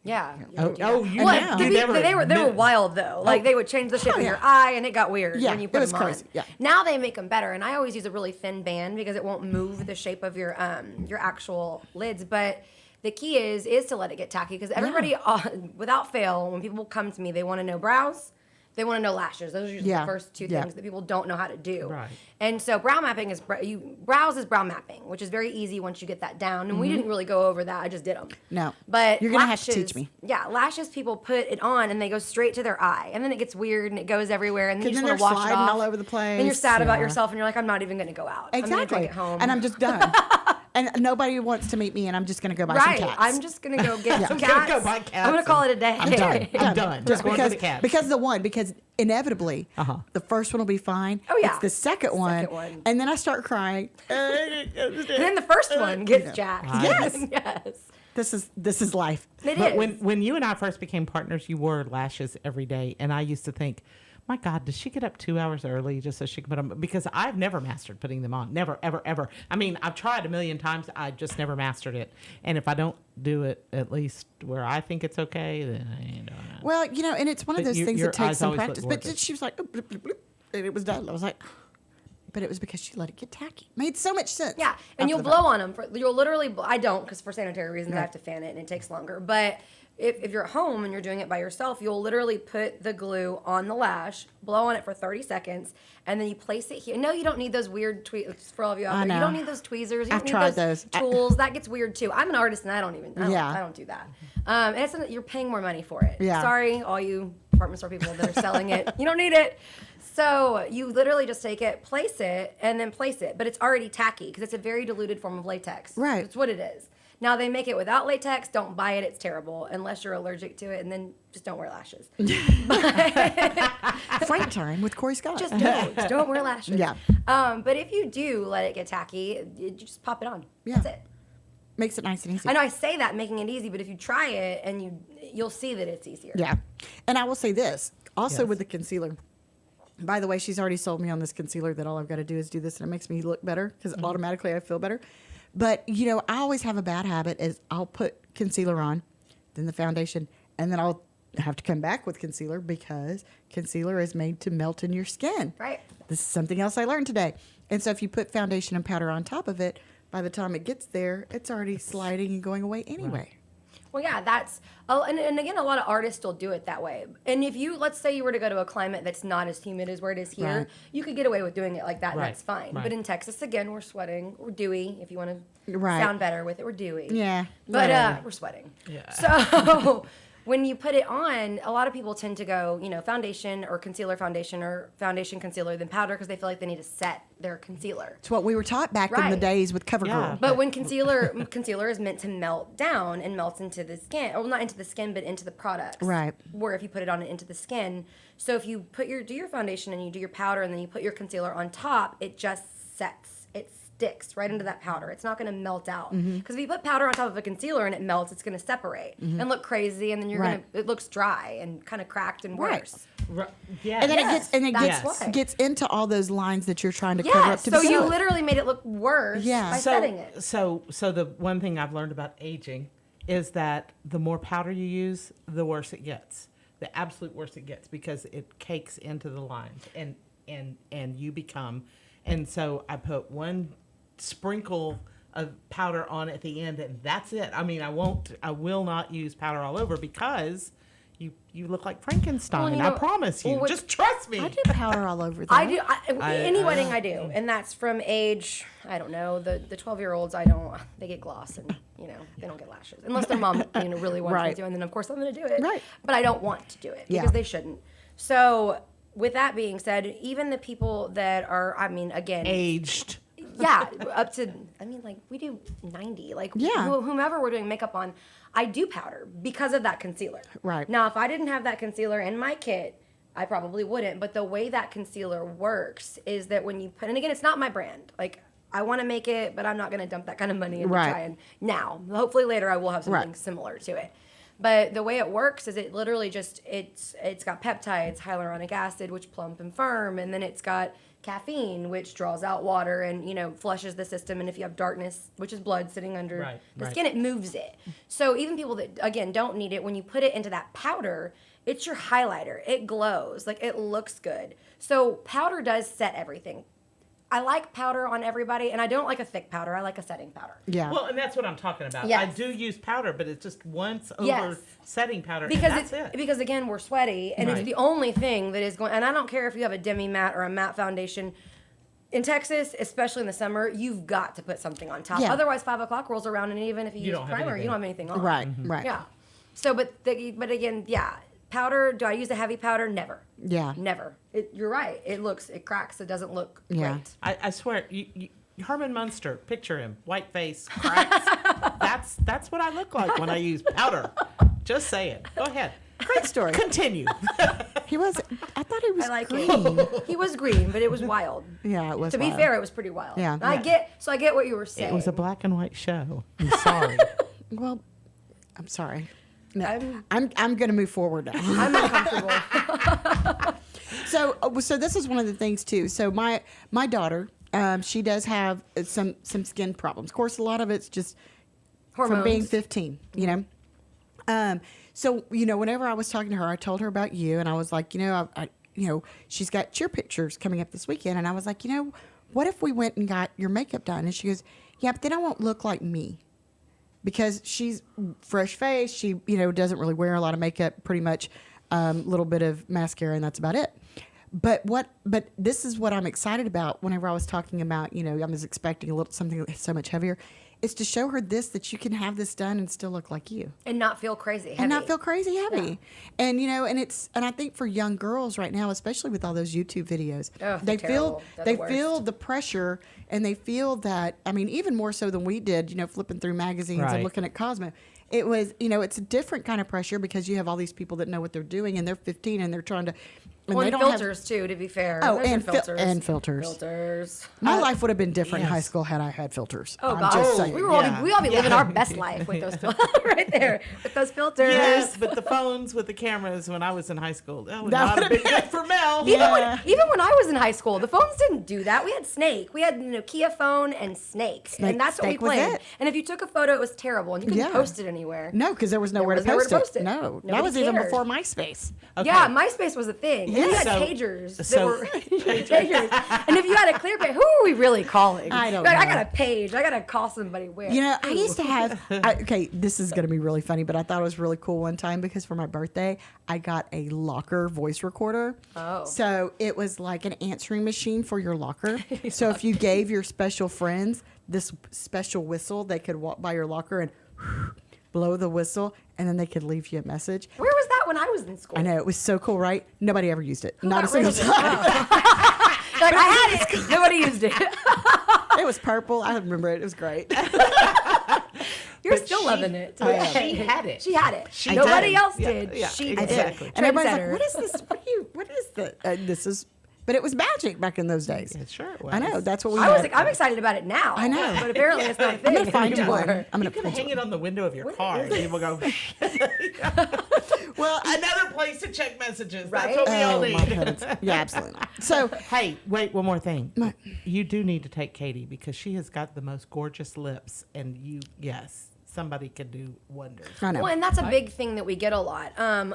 Yeah. Oh, you Well, never- to you be- never they were admit- wild though. Like they would change the shape of your eye, and it got weird Yeah, when you it put was them on. crazy, yeah. Now they make them better, and I always use a really thin band because it won't move the shape of your actual lids. But the key is to let it get tacky because everybody, without fail, when people come to me, they want to know brows. They want to know lashes. Those are usually the first two things that people don't know how to do. Right. And so brow mapping is brows is brow mapping, which is very easy once you get that down. And we didn't really go over that. I just did them. No. But You're gonna have to teach me. Yeah, lashes. People put it on and they go straight to their eye, and then it gets weird and it goes everywhere, and then you 'Cause just then want to they're wash it sliding off all over the place. And you're sad about Yeah. yourself, and you're like, I'm not even going to go out. I'm going to exactly. take it home. And I'm just done. And nobody wants to meet me, and I'm just going to go buy some right. cats. I'm just going to go get some I'm gonna cats. go buy cats I'm going to call it a day. I'm done. I'm done. Just going for the cats. Because inevitably, the first one will be fine. Oh, yeah. It's the second one, and then I start crying. And then the first one gets jacked. Yes. Yes. This is life. It But is. when you and I first became partners, you wore lashes every day, and I used to think, my God, does she get up 2 hours early just so she can put them? Because I've never mastered putting them on. Never, ever, ever. I mean, I've tried a million times. I just never mastered it. And if I don't do it at least where I think it's okay, then I ain't doing it. Well, and it's one of But those things your that takes eyes some always look practice. But gorgeous. she was like, "Oh, bloop, bloop, bloop," and it was done. I was like, but it was because she let it get tacky. Made so much sense. Yeah, and after you'll the blow fact. on them. You'll literally, I don't, because for sanitary reasons I have to fan it and it takes longer. But if you're at home and you're doing it by yourself, you'll literally put the glue on the lash, blow on it for 30 seconds, and then you place it here. No, you don't need those weird tweezers for all of you out I there. You know. don't need those tweezers. You I've don't need tried those those. tools. That gets weird too. I'm an artist and I don't Yeah. do that. And you're paying more money for it. Yeah. Sorry, all you department store people that are selling it. You don't need it. So you literally just take it, place it, and then place it. But it's already tacky because it's a very diluted form of latex. Right. That's what it is. Now they make it without latex. Don't buy it. It's terrible unless you're allergic to it, and then just don't wear lashes. Fight time with Corey Scott. Just don't. Just don't wear lashes. Yeah. But if you do let it get tacky, you just pop it on. Yeah. That's it. Makes it nice and easy. I know I say that making it easy, but if you try it and you'll see that it's easier. Yeah. And I will say this also Yes. with the concealer. By the way, she's already sold me on this concealer that all I've got to do is do this and it makes me look better because automatically I feel better. But, I always have a bad habit is I'll put concealer on, then the foundation, and then I'll have to come back with concealer because concealer is made to melt in your skin. Right. This is something else I learned today. And so if you put foundation and powder on top of it, by the time it gets there, it's already sliding and going away anyway. Well, yeah, and again, a lot of artists still do it that way. And if let's say you were to go to a climate that's not as humid as where it is here, Right. you could get away with doing it like that, and Right, that's fine. right. But in Texas, again, we're sweating. We're dewy, if you want to Right. sound better with it. We're dewy. Yeah. But whatever. we're sweating. Yeah. So when you put it on, a lot of people tend to go, foundation or foundation concealer, then powder, because they feel like they need to set their concealer. It's what we were taught back in the Right. days with CoverGirl. Yeah. But when concealer is meant to melt down and melts into the skin, well, not into the skin, but into the products. Right. Where if you put it on into the skin, so if you do your foundation and you do your powder and then you put your concealer on top, it just sets. It sticks right into that powder. It's not going to melt out. Because if you put powder on top of a concealer and it melts, it's going to separate and look crazy, and then it looks dry and kind of cracked and worse. Right. Yeah. And then Yes, that's why. gets into all those lines that you're trying to cover up Yes, to so begin you with. literally made it look worse by setting it. So the one thing I've learned about aging is that the more powder you use, the worse it gets. The absolute worse it gets, because it cakes into the lines and you become. And so I put one sprinkle of powder on at the end, and that's it. I mean, I will not use powder all over, because you look like Frankenstein. Well, I promise you. well, Just trust me. I do powder all over that. I do. Any wedding I do, and that's from age, I don't know, the 12-year-olds. They get gloss, and they don't get lashes unless their mom really wants Right. me to, and then of course I'm going to do it. Right. But I don't want to do it Yeah. because they shouldn't. So with that being said, even the people that are, again, Aged. yeah, up to, we do 90. Yeah. Whomever we're doing makeup on, I do powder because of that concealer. Right. Now, if I didn't have that concealer in my kit, I probably wouldn't. But the way that concealer works is that when you put, and again, it's not my brand. I want to make it, but I'm not going to dump that kind of money into Right. trying now. Hopefully later I will have something Right. similar to it. But the way it works is it literally just, it's got peptides, hyaluronic acid, which plump and firm, and then it's got caffeine, which draws out water and, flushes the system. And if you have darkness, which is blood sitting under the skin, it moves it. So even people that, again, don't need it, when you put it into that powder, it's your highlighter. It glows. It looks good. So powder does set everything. I like powder on everybody, and I don't like a thick powder. I like a setting powder. Yeah. Well, and that's what I'm talking about. Yes. I do use powder, but it's just once over Yes. setting powder. Because and that's it. because again, we're sweaty, and it's Right. the only thing that is going. And I don't care if you have a demi matte or a matte foundation. In Texas, especially in the summer, you've got to put something on top. Yeah. Other's 5 o'clock rolls around, and even if you use don't have primer, you anything. don't have anything on. Right. Right. Yeah. So, but again, yeah. Powder. Do I use a heavy powder? Never. Yeah. Never. You're right. It cracks. It doesn't look Yeah. great. I swear, Herman Munster, picture him, white face, cracks. that's what I look like when I use powder. Just saying. Go ahead. Great story. Continue. He was. I thought he was I like green. it. He was green, but it was wild. Yeah, it was. To be wild. fair, it was pretty wild. Yeah. And I get what you were saying. It was a black and white show. I'm sorry. Well, I'm sorry. No, I'm- I'm going to move forward now. I'm uncomfortable. So this is one of the things too. So my daughter, she does have some skin problems. Of course, a lot of it's just from being Hormones. 15. So whenever I was talking to her, I told her about you, and I was like, I she's got cheer pictures coming up this weekend, and I was like, what if we went and got your makeup done? And she goes, yeah, but then I won't look like me. Because she's fresh faced, she doesn't really wear a lot of makeup, pretty much a little bit of mascara, and that's about it. But this is what I'm excited about. Whenever I was talking about, I was expecting something so much heavier, is to show her that you can have this done and still look like you. And not feel crazy. And not heavy. feel crazy heavy. Yeah. And and I think for young girls right now, especially with all those YouTube videos, Oh, they they're feel terrible. They're they the feel worst. the pressure, and they feel that, even more so than we did, flipping through magazines and Right. looking at Cosmo. It was, it's a different kind of pressure because you have all these people that know what they're doing, and they're 15 and they're trying to and Well, they and don't filters too, to be fair. Oh, Those are and filters. Filters. My life would have been different in high yes. school had I had filters. Oh I'm God, just saying. we were all Yeah. we all be living our best life with those right there with those filters. Yes, but the phones with the cameras when I was in high school, that was That not a would've big hit for Mel. Even when I was in high school, the phones didn't do that. We had Snake. We had Nokia phone and Snake, and that's what we Snake was played. it. And if you took a photo, it was terrible, and you couldn't Yeah. post it anywhere. No, because there was nowhere was to nowhere post, to post it. No, that Nobody was even cared. before MySpace. Okay. Yeah, MySpace was a thing. And Yeah. you had So- pagers that so- were pagers. And if you had a clear page, who are we really calling? I don't Like, I know. got a page. I got to call somebody where. I used to have. Okay, this is going to be really funny, but I thought it was really cool one time because for my birthday, I got a locker voice recorder. Oh. So it was like an answering machine for your locker. So if you gave your special friends this special whistle, they could walk by your locker and blow the whistle, and then they could leave you a message. Where was that when I was in school? I know, it was so cool, right? Nobody ever used it. Not a got rid single of it? time. Like, I had it. Nobody used it. It was purple. I remember it. It was great. You're still loving it. She had it. She had it. I Nobody did. else Yeah, did. yeah, She exactly. did. And everybody's like, Trendsetter. what is this? What is that? This is, but it was magic back in those days. Yeah, sure it I know. was. That's what we I was had. like, I'm excited about it now. I know. But apparently it's not a thing I'm going to find you anymore. one. I'm You going to can hang it on the window of your car and people go, well, another place to check messages. Right? That's what we all Oh, my need. heavens. Yeah, absolutely not. So, Hey, wait, one more thing. What? You do need to take Katie because she has got the most gorgeous lips, and somebody could do wonders. I know. Well, and that's a big thing that we get a lot. I'm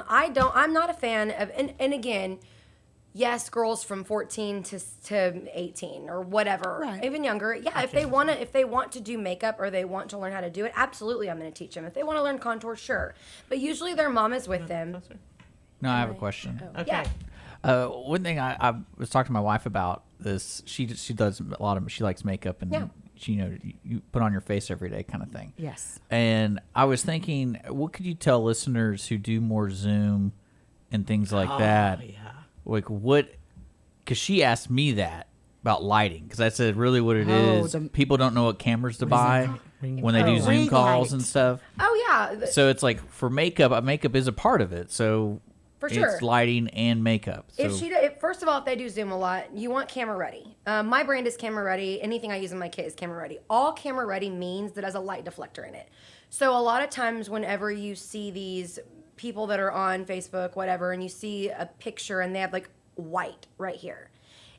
not a fan of, and again, yes, girls from 14 to 18 or whatever, Right. even younger. Yeah, if they want to do makeup or they want to learn how to do it, absolutely, I'm going to teach them. If they want to learn contour, sure. But usually their mom is with them. No, I have a question. Okay. Yeah. One thing I was talking to my wife about this. She does a lot of. She likes makeup and Yeah. she you put on your face every day kind of thing. yes. And I was thinking, what could you tell listeners who do more Zoom and things like that? yeah. Like what? Because she asked me that about lighting. Because I said, really, what it Oh, is, the- people don't know what cameras to buy when they do Zoom Ring calls light. and stuff. Oh yeah. So it's like for makeup, makeup is a part of it. So For sure. it's lighting and makeup. So First of all, if they do Zoom a lot, you want camera ready. My brand is camera ready. Anything I use in my kit is camera ready. All camera ready means that has a light deflector in it. So a lot of times whenever you see these people that are on Facebook, whatever, and you see a picture and they have like white right here,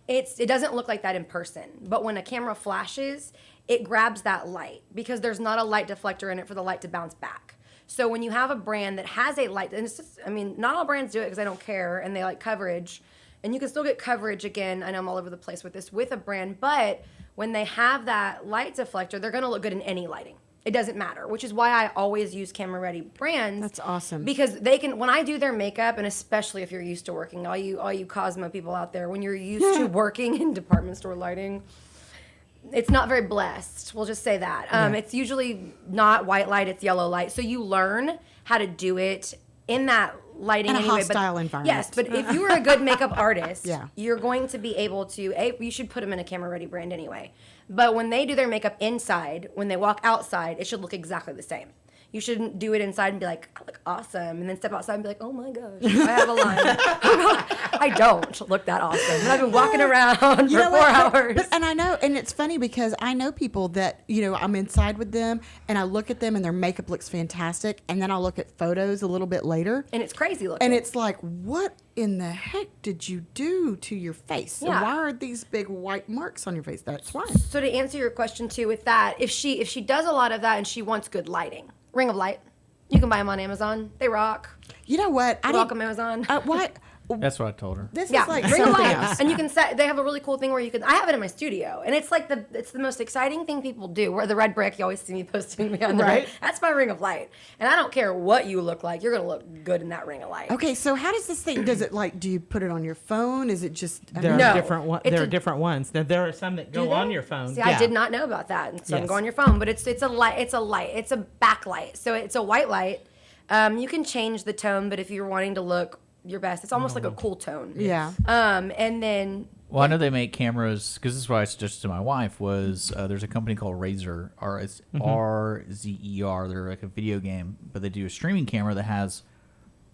it doesn't look like that in person. But when a camera flashes, it grabs that light because there's not a light deflector in it for the light to bounce back. So when you have a brand that has a light, and it's just, not all brands do it because they don't care and they like coverage, and you can still get coverage again. I know I'm all over the place with this with a brand, but when they have that light deflector, they're going to look good in any lighting. It doesn't matter, which is why I always use camera ready brands. That's awesome. Because they can, when I do their makeup, and especially if you're used to working, all you Cosmo people out there, when you're used to working in department store lighting, it's not very blessed. We'll just say that. It's usually not white light, it's yellow light. So you learn how to do it in that lighting In a anyway. hostile environment. Yes, but if you are a good makeup artist, Yeah. you're going to be able to, you should put them in a camera ready brand anyway. But when they do their makeup inside, when they walk outside, it should look exactly the same. You shouldn't do it inside and be like, I look awesome, and then step outside and be like, oh my gosh, I have a line. I don't look that awesome. And I've been walking around for 4 hours. And I know, and it's funny because I know people that, I'm inside with them and I look at them and their makeup looks fantastic. And then I'll look at photos a little bit later. And it's crazy looking. And it's like, what in the heck did you do to your face? Yeah. Why are these big white marks on your face? That's why. So to answer your question too with that, if she does a lot of that and she wants good lighting, Ring of Light, you can buy them on Amazon. They rock. You know what? You're welcome, Amazon. What? that's what I told her. This Yeah, is like Ring of something Light, else. and you can set. They have a really cool thing where you can. I have it in my studio, and it's like it's the most exciting thing people do. Where the red brick, you always see me posting me on the Right. red. That's my Ring of Light, and I don't care what you look like. You're gonna look good in that Ring of Light. Okay, so how does this thing? Does it do you put it on your phone? Is it just? There No, are different ones. it's There are a- different ones. Now, there are some that go Do they? on your phone. See, I did not know about that. And so Yes. go on your phone, but it's a light. It's a light. It's a backlight. So it's a white light. You can change the tone, but if you're wanting to look your best, it's almost like a cool tone. Yeah. And then Well, I know they make cameras because this is what I suggested to my wife was there's a company called Razer, RZER. They're like a video game, but they do a streaming camera that has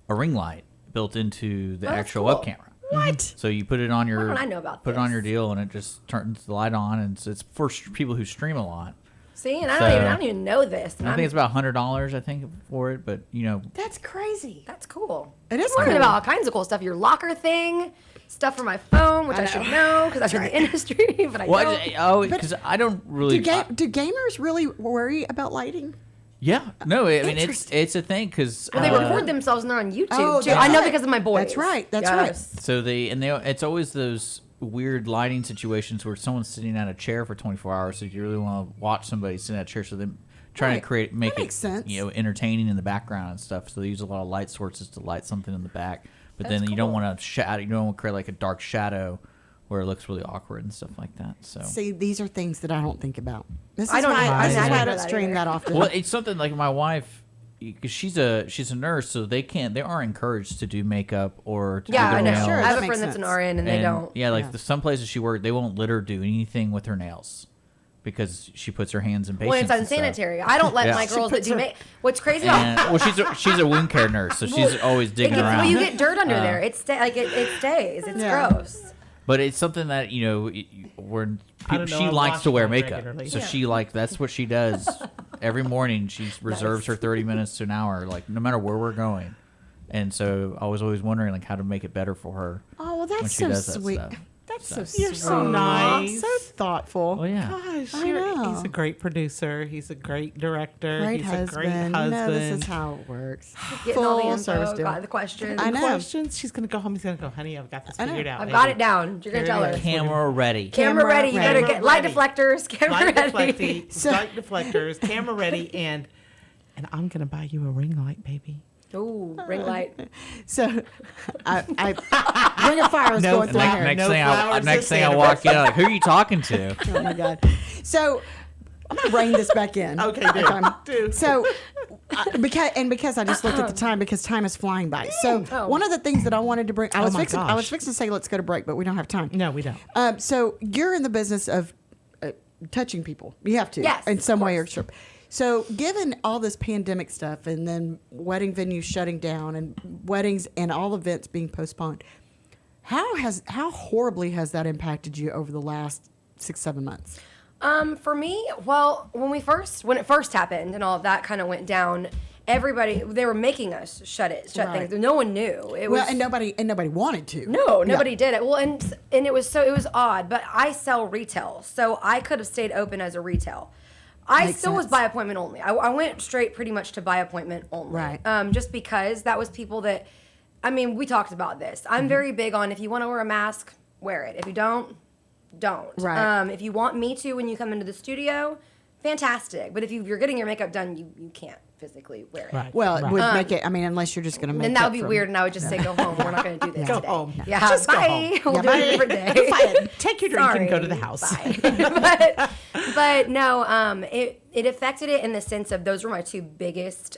a ring light built into the Oh, that's actual cool. web camera. What? So you put it on your don't I know about put it on this? your deal, and it just turns the light on, and it's for people who stream a lot. See, and I So- don't even know this. And I think it's about $100, I think, for it. But That's crazy. That's cool. It is I'm learning cool. about all kinds of cool stuff. Your locker thing, stuff for my phone, which I should know because I've been in the industry, but I don't. because I don't really. Do gamers really worry about lighting? Yeah, no, I mean it's Interesting. a thing because Well, they record themselves and they're on YouTube Oh, too. that's I know right. because of my boys. That's right. That's right. So it's always those weird lighting situations where someone's sitting at a chair for 24 hours. So you really want to watch somebody sit at a chair, so they're trying to Right. make That it makes sense. entertaining in the background and stuff. So they use a lot of light sources to light something in the back. But then you don't cool. want to shadow. You don't want to create like a dark shadow where it looks really awkward and stuff like that. So See, these are things that I don't think about. This is I don't why either. this is I why I didn't don't know that stream either. that often. well, it's something like my wife. because she's a nurse, so they are encouraged to do makeup or to do Yeah, their I know. nails. Sure, I that have a makes friend that's an sense. RN and they don't. Yeah, like Yeah. some places she worked, they won't let her do anything with her nails because she puts her hands in patients. Well, it's and stuff. unsanitary. I don't let Yeah. my She girls that puts do her- make. What's crazy And, about well, she's a wound care nurse, so she's always digging around. well, you get dirt under there. It stays. It's Yeah. gross. But it's something that when I don't know, she I'm likes to washing wear mine makeup, regularly. so Yeah. that's what she does every morning. She reserves her 30 minutes to an hour, like no matter where we're going. And so I was always wondering like how to make it better for her. Oh, well, when that's she so does that sweet. stuff. That's so So- sweet. You're so nice. So thoughtful. Oh yeah. Gosh, I know. he's a great producer. He's a great director. Great he's husband. a great You husband. know, this is how it works. Getting all the Full info, service deal. got the questions. I know. Questions. She's gonna go home. He's gonna go, honey. I've got this I know. figured out. I've baby. got it down. You're gonna Here tell it her. is. Camera ready. Camera ready. You better ready. get light Ready. deflectors. Camera Light ready. light deflectors, camera ready, and I'm gonna buy you a ring light, baby. Ooh, ring light. So, I Ring of Fire is No going through flower- here. Next No thing flowers next this thing I walk in, like, who are you talking to? Oh my god! So I'm gonna rein this back in. Okay, do. So because I just looked at the time because time is flying by. So one of the things that I wanted to bring, I was my fixing gosh. to say let's go to break, but we don't have time. No, we don't. So you're in the business of touching people. You have to, Yes, in some of way or course. shape. So, given all this pandemic stuff, and then wedding venues shutting down, and weddings and all events being postponed, how horribly has that impacted you over the last 6-7 months? For me, well, when it first happened and all of that kind of went down, they were making us shut Right. things. No one knew. It was And nobody wanted to. No, nobody did it. Well, and it was odd, but I sell retail, so I could have stayed open as a retail. I Makes still was sense. by appointment only. I went straight pretty much to by appointment only. Right. Just because that was people that, I mean, we talked about this. I'm very big on if you want to wear a mask, wear it. If you don't. Right. If you want me to when you come into the studio, fantastic. But if you're getting your makeup done, you can't physically wear it. Right. Well, it right. would make it. I mean, unless you're just going to make. Then that up would be from- weird, and I would just say, go home. We're not going to do this Go today. home. Yeah, Just go bye. home. We'll Yeah, do it bye. a different day. Fine. Take your drink and go to the Sorry. house. Bye. but no, it affected it in the sense of those were my two biggest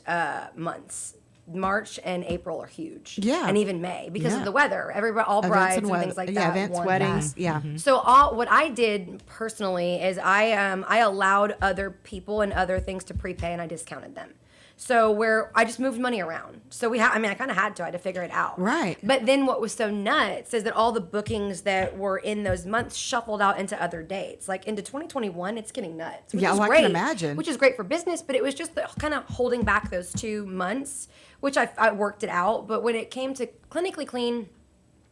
months. March and April are huge. Yeah. And even May because Yeah. of the weather. Everybody, all Events brides and wed- things like yeah, that. events, want weddings. that. Yeah. So what I did personally is I allowed other people and other things to prepay and I discounted them. So where I just moved money around. So I kind of had to. I had to figure it out. Right. But then what was so nuts is that all the bookings that were in those months shuffled out into other dates. Like into 2021, it's getting nuts. Which Yeah, is well, I great, can imagine. Which is great for business, but it was just kind of holding back those 2 months, which I worked it out. But when it came to clinically clean,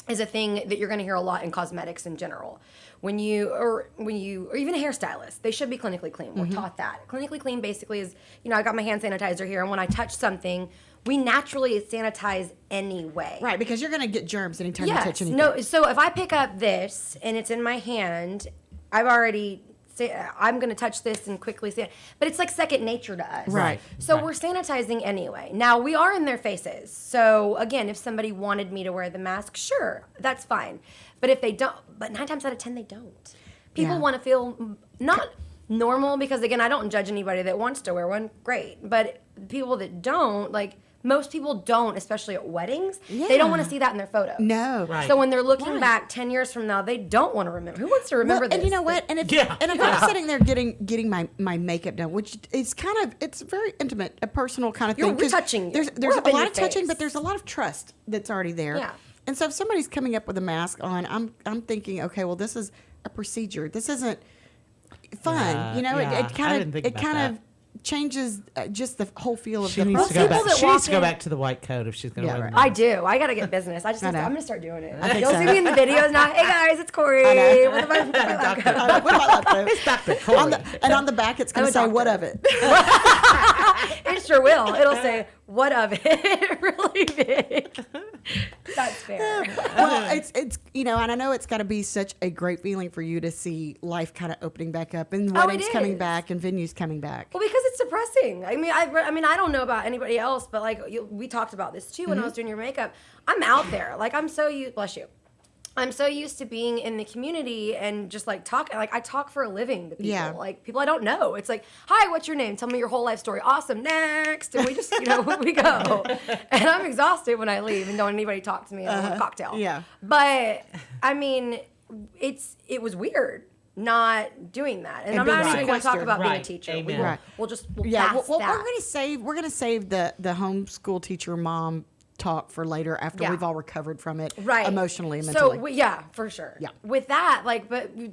is a thing that you're going to hear a lot in cosmetics in general. Or even a hairstylist, they should be clinically clean. We're taught that. Clinically clean basically is, I got my hand sanitizer here, and when I touch something, we naturally sanitize anyway. Right, because you're going to get germs anytime you touch Yes. anything. No. So if I pick up this and it's in my hand, I'm going to touch this and quickly say it. But it's like second nature to us. Right. So we're sanitizing anyway. Now, we are in their faces. So, again, if somebody wanted me to wear the mask, sure, that's fine. But if they don't, but 9 times out of 10, they don't. People Yeah. want to feel not normal because, again, I don't judge anybody that wants to wear one. Great. But people that don't, like, most people don't, especially at weddings. They don't want to Yeah. see that in their photos. No. Right. So when they're looking back 10 years from now, they don't want to remember. Who wants to remember Well, this? and you know what? And if Yeah. I'm sitting there getting my makeup done, which is it's very intimate, a personal kind of You're thing. 'cause retouching you. There's We're a up in lot your of touching, face. but there's a lot of trust that's already there. Yeah. And so if somebody's coming up with a mask on, I'm thinking, okay, well, this is a procedure. This isn't fun. Yeah, It I kind didn't think of about kind that. of changes just the whole feel of She the needs to process. go back. People that She needs walk to go in- back to the white coat if she's going to Yeah, wear right. the I do. I gotta get business. I'm know. gonna start doing it. think You'll so. see me in the videos now. Hey guys, it's Corey. I know. With my lab coat. What about that, though? It's Dr. Corey. On the back, it's going I'm to a say, "What doctor. of it?" It sure will. It'll say, "What of it?" Really big. That's fair. Well, it's and I know it's got to be such a great feeling for you to see life kind of opening back up and Oh, it weddings coming is. back and venues coming back. Well, because it's depressing. I mean, I don't know about anybody else, but like we talked about this too when I was doing your makeup. I'm out there, like I'm so bless you. I'm so used to being in the community and just like talking. Like I talk for a living to people. Yeah. Like people I don't know. It's like, hi, what's your name? Tell me your whole life story. Awesome. Next. And we just, we go. And I'm exhausted when I leave and don't anybody talk to me over a cocktail. Yeah. But I mean, it was weird not doing that. And I'm not even going to talk about being a teacher. Amen. We'll Yeah, pass well, that. we're gonna save the homeschool teacher mom talk for later after Yeah. we've all recovered from it, Right. emotionally and mentally. So yeah, for sure. Yeah. With that,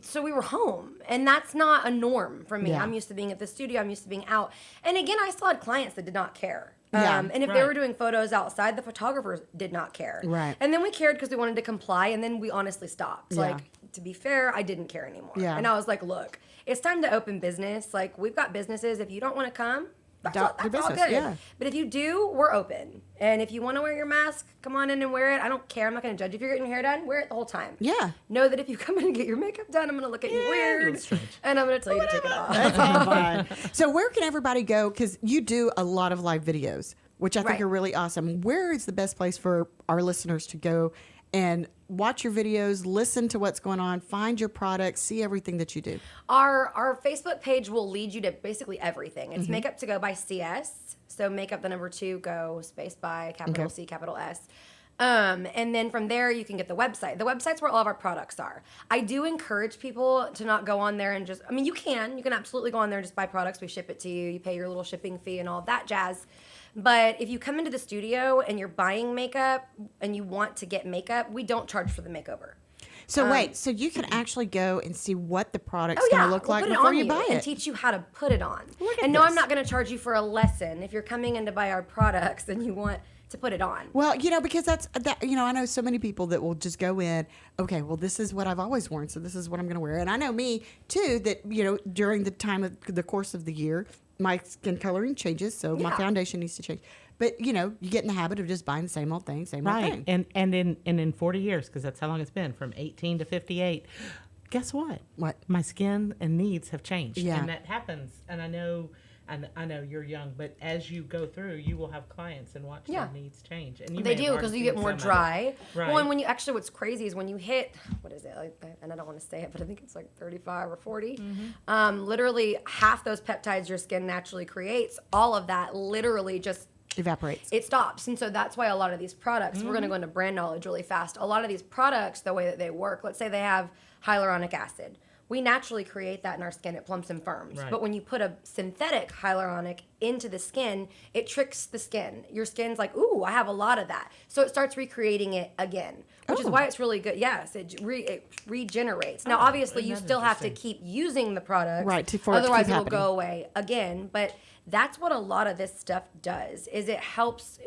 so we were home, and that's not a norm for me. Yeah. I'm used to being at the studio. I'm used to being out. And again, I still had clients that did not care. Yeah. And if they were doing photos outside, the photographers did not care. Right. And then we cared because we wanted to comply, and then we honestly stopped. Yeah. Like, to be fair, I didn't care anymore. Yeah. And I was like, look, it's time to open business. Like, we've got businesses. If you don't want to come, that's all business, good. yeah. But if you do, we're open. And if you want to wear your mask, come on in and wear it. I don't care. I'm not going to judge you. If you're getting your hair done, wear it the whole time. Yeah. Know that if you come in and get your makeup done, I'm going to look at you weird. And I'm going to tell you to take it off. That's all fine. So where can everybody go? Because you do a lot of live videos, which I think Right. are really awesome. Where is the best place for our listeners to go and watch your videos, listen to what's going on, find your products, see everything that you do? Our Facebook page will lead you to basically everything. It's Mm-hmm. MakeUp2Go by CS. So makeup, the number 2, go, space by, capital C, capital S. And then from there, you can get the website. The website's where all of our products are. I do encourage people to not go on there and just, I mean, you can absolutely go on there and just buy products. We ship it to you. You pay your little shipping fee and all of that jazz. But if you come into the studio and you're buying makeup and you want to get makeup, we don't charge for the makeover. So wait, so you can actually go and see what the product's Oh, going yeah. to look We'll like put it before on you buy and it. teach you how to put it on. Look at And no, I'm this. not going to charge you for a lesson. If you're coming in to buy our products and you want to put it on. Well, because that's that. I know so many people that will just go in. Okay, well, this is what I've always worn, so this is what I'm going to wear. And I know me too. That during the time of the course of the year, my skin coloring changes, so my Yeah. foundation needs to change. But you get in the habit of just buying the same old thing, same old Right. thing. And in 40 years, because that's how long it's been, from 18 to 58, guess what? What? My skin and needs have changed. Yeah. And that happens. And I know you're young, but as you go through, you will have clients and watch Yeah. their needs change. And you They may do have because already you get seen more some of it. dry. Right. Well, and when you actually, what's crazy is when you hit, what is it? And I don't want to say it, but I think it's like 35 or 40. Literally half those peptides your skin naturally creates, all of that literally just Evaporates. it stops. And so that's why a lot of these products, we're going to go into brand knowledge really fast. A lot of these products, the way that they work, let's say they have hyaluronic acid. We naturally create that in our skin. It plumps and firms. Right. But when you put a synthetic hyaluronic into the skin, it tricks the skin. Your skin's like, ooh, I have a lot of that. So it starts recreating it again, which is why it's really good. Yes, it regenerates. Now, obviously, you isn't that still have to interesting? keep using the product. Right, for it to keep otherwise, it'll happening. go away again. But that's what a lot of this stuff does, is it helps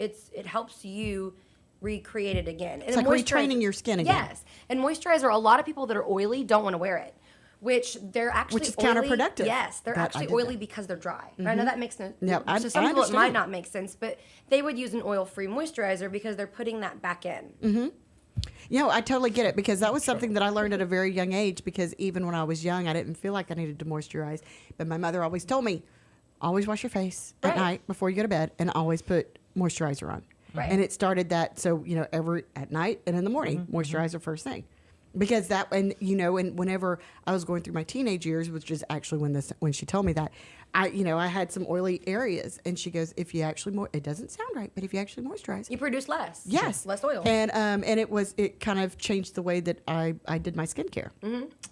you recreate it again. It's like retraining your skin again. Yes. And moisturizer, a lot of people that are oily don't want to wear it. Which they're actually Which is oily. counterproductive. Yes, they're That- I actually did oily that. because they're dry. I know that makes no Yeah, I- to some I people it might understand. not make sense, but they would use an oil-free moisturizer because they're putting that back in. I totally get it, because that was something that I learned at a very young age, because even when I was young, I didn't feel like I needed to moisturize. But my mother always told me, always wash your face at Right. night before you go to bed, and always put moisturizer on. Right. And it started that, so, every at night and in the morning, moisturizer first thing. Because that, and whenever I was going through my teenage years, which is actually when she told me that, I had some oily areas, and she goes, if you actually it doesn't sound right, but if you actually moisturize, You produce less. yes, Less oil. and it kind of changed the way that I did my skincare.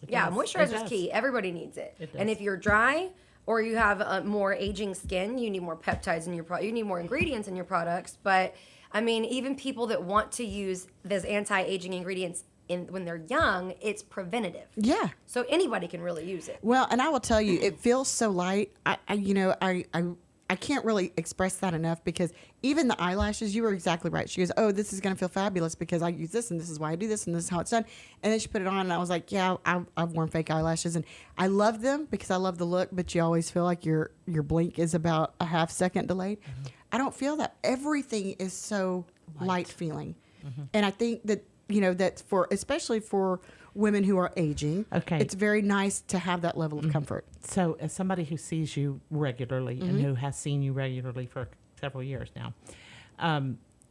Yeah, does. moisturizer It is does. key. Everybody needs it. It And does. if you're dry or you have a more aging skin, you need more peptides in your product. You need more ingredients in your products. But I mean, even people that want to use those anti-aging ingredients when they're young, it's preventative. Yeah. So anybody can really use it. Well, and I will tell you, it feels so light. I can't really express that enough, because even the eyelashes, you were exactly right. She goes, oh, this is going to feel fabulous because I use this, and this is why I do this, and this is how it's done. And then she put it on, and I was like, yeah, I've worn fake eyelashes, and I love them because I love the look, but you always feel like your blink is about a half second delayed. I don't feel that. Everything is so light feeling. And I think that, that's especially for women who are aging, Okay. it's very nice to have that level of comfort. So, as somebody who sees you regularly Mm-hmm. and who has seen you regularly for several years now,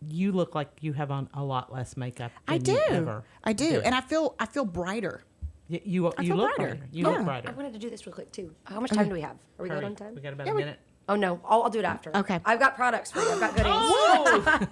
you look like you have on a lot less makeup than I do. you ever I do. did. And I feel brighter. You feel look brighter. brighter. You Yeah. look I brighter. wanted to do this real quick too. How much time do we have? Are we good Hurry. on time? We got about a minute. Oh no, I'll do it after. Okay. I've got products for you. I've got goodies. Oh!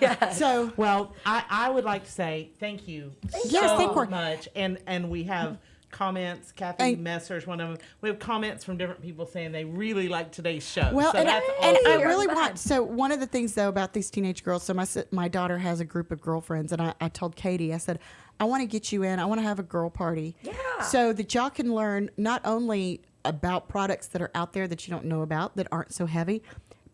Yes. So Well, I would like to say thank you Yes, so thank you. much. And we have comments. Kathy Messer's one of them. We have comments from different people saying they really like today's show. Well, so and that's I awesome. really Bad. want. So one of the things though about these teenage girls. So my daughter has a group of girlfriends, and I told Katie, I said, I want to get you in. I want to have a girl party. Yeah. So that y'all can learn not only about products that are out there that you don't know about that aren't so heavy,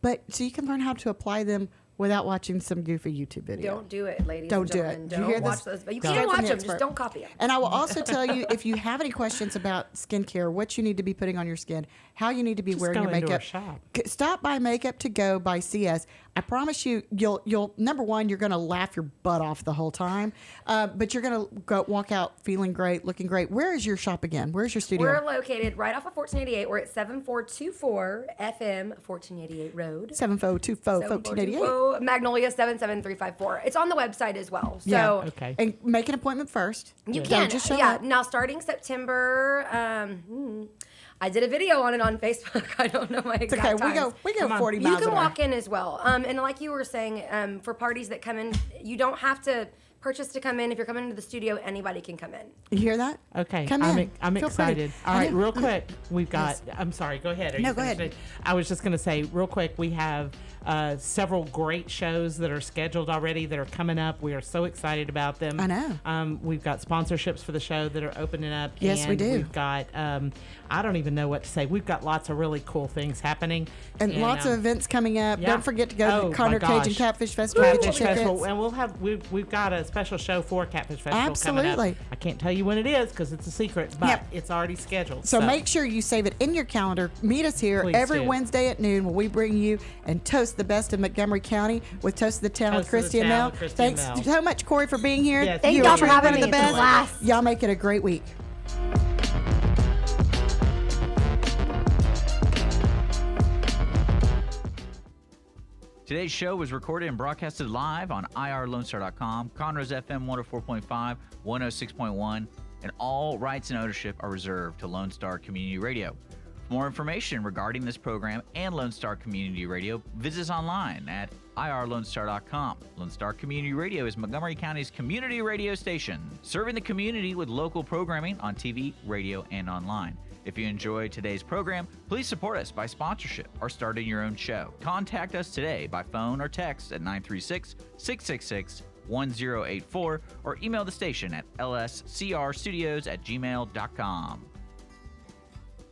but so you can learn how to apply them without watching some goofy YouTube video. Don't do it, ladies. Don't and do it. gentlemen. Do you Don't hear watch this? those. But you Straight can from watch the them. expert. Just don't copy them. And I will also tell you, if you have any questions about skincare, what you need to be putting on your skin, how you need to be Just wearing go your into our makeup. shop. Stop by MakeUp2Go by CS. I promise you'll number one, you're going to laugh your butt off the whole time, but you're going to walk out feeling great, looking great. Where is your shop again? Where's your studio? We're located right off of 1488. We're at 7424 FM 1488 Road. 7424-1488. Magnolia 77354. It's on the website as well. So Yeah. Okay. And make an appointment first. you Don't can. just show Yeah. up. Now starting September, I did a video on it on Facebook. I don't know my It's exact okay. times. We go 40 You miles can an hour. walk in as well. And like you were saying, for parties that come in, you don't have to purchase to come in. If you're coming into the studio, anybody can come in. You hear that? Okay, Come I'm, in. I'm Feel excited. free. All I right, know. real quick, we've got. I'm sorry. Go ahead. Are No, you go ahead. finished? I was just going to say real quick. We have several great shows that are scheduled already that are coming up. We are so excited about them. I know. We've got sponsorships for the show that are opening up. Yes, we and do. We've got. I don't even know what to say. We've got lots of really cool things happening And lots of events coming up. yeah. Don't forget to go Oh, to my Condor Cage and gosh. Catfish Festival. Get your Catfish tickets. Festival, and we'll have we've got a special show for Catfish Festival coming Absolutely. up. I can't tell you when it is because it's a secret, but Yep. it's already scheduled. So make sure you save it in your calendar. Meet us here Please every do. Wednesday at noon when we bring you and toast the best of Montgomery County with Toast of the Town with Toast of the Christy and Town Mel. with Christy Thanks and Mel. so much, Corey, for being here. Yes, Thank you y'all are for truly having me. one of the It's a best. blast. Y'all make it a great week. Today's show was recorded and broadcasted live on irlonestar.com, Conroe's FM 104.5, 106.1, and all rights and ownership are reserved to Lone Star Community Radio. For more information regarding this program and Lone Star Community Radio, visit us online at irlonestar.com. Lone Star Community Radio is Montgomery County's community radio station, serving the community with local programming on TV, radio, and online. If you enjoyed today's program, please support us by sponsorship or starting your own show. Contact us today by phone or text at 936-666-1084 or email the station at lscrstudios@gmail.com.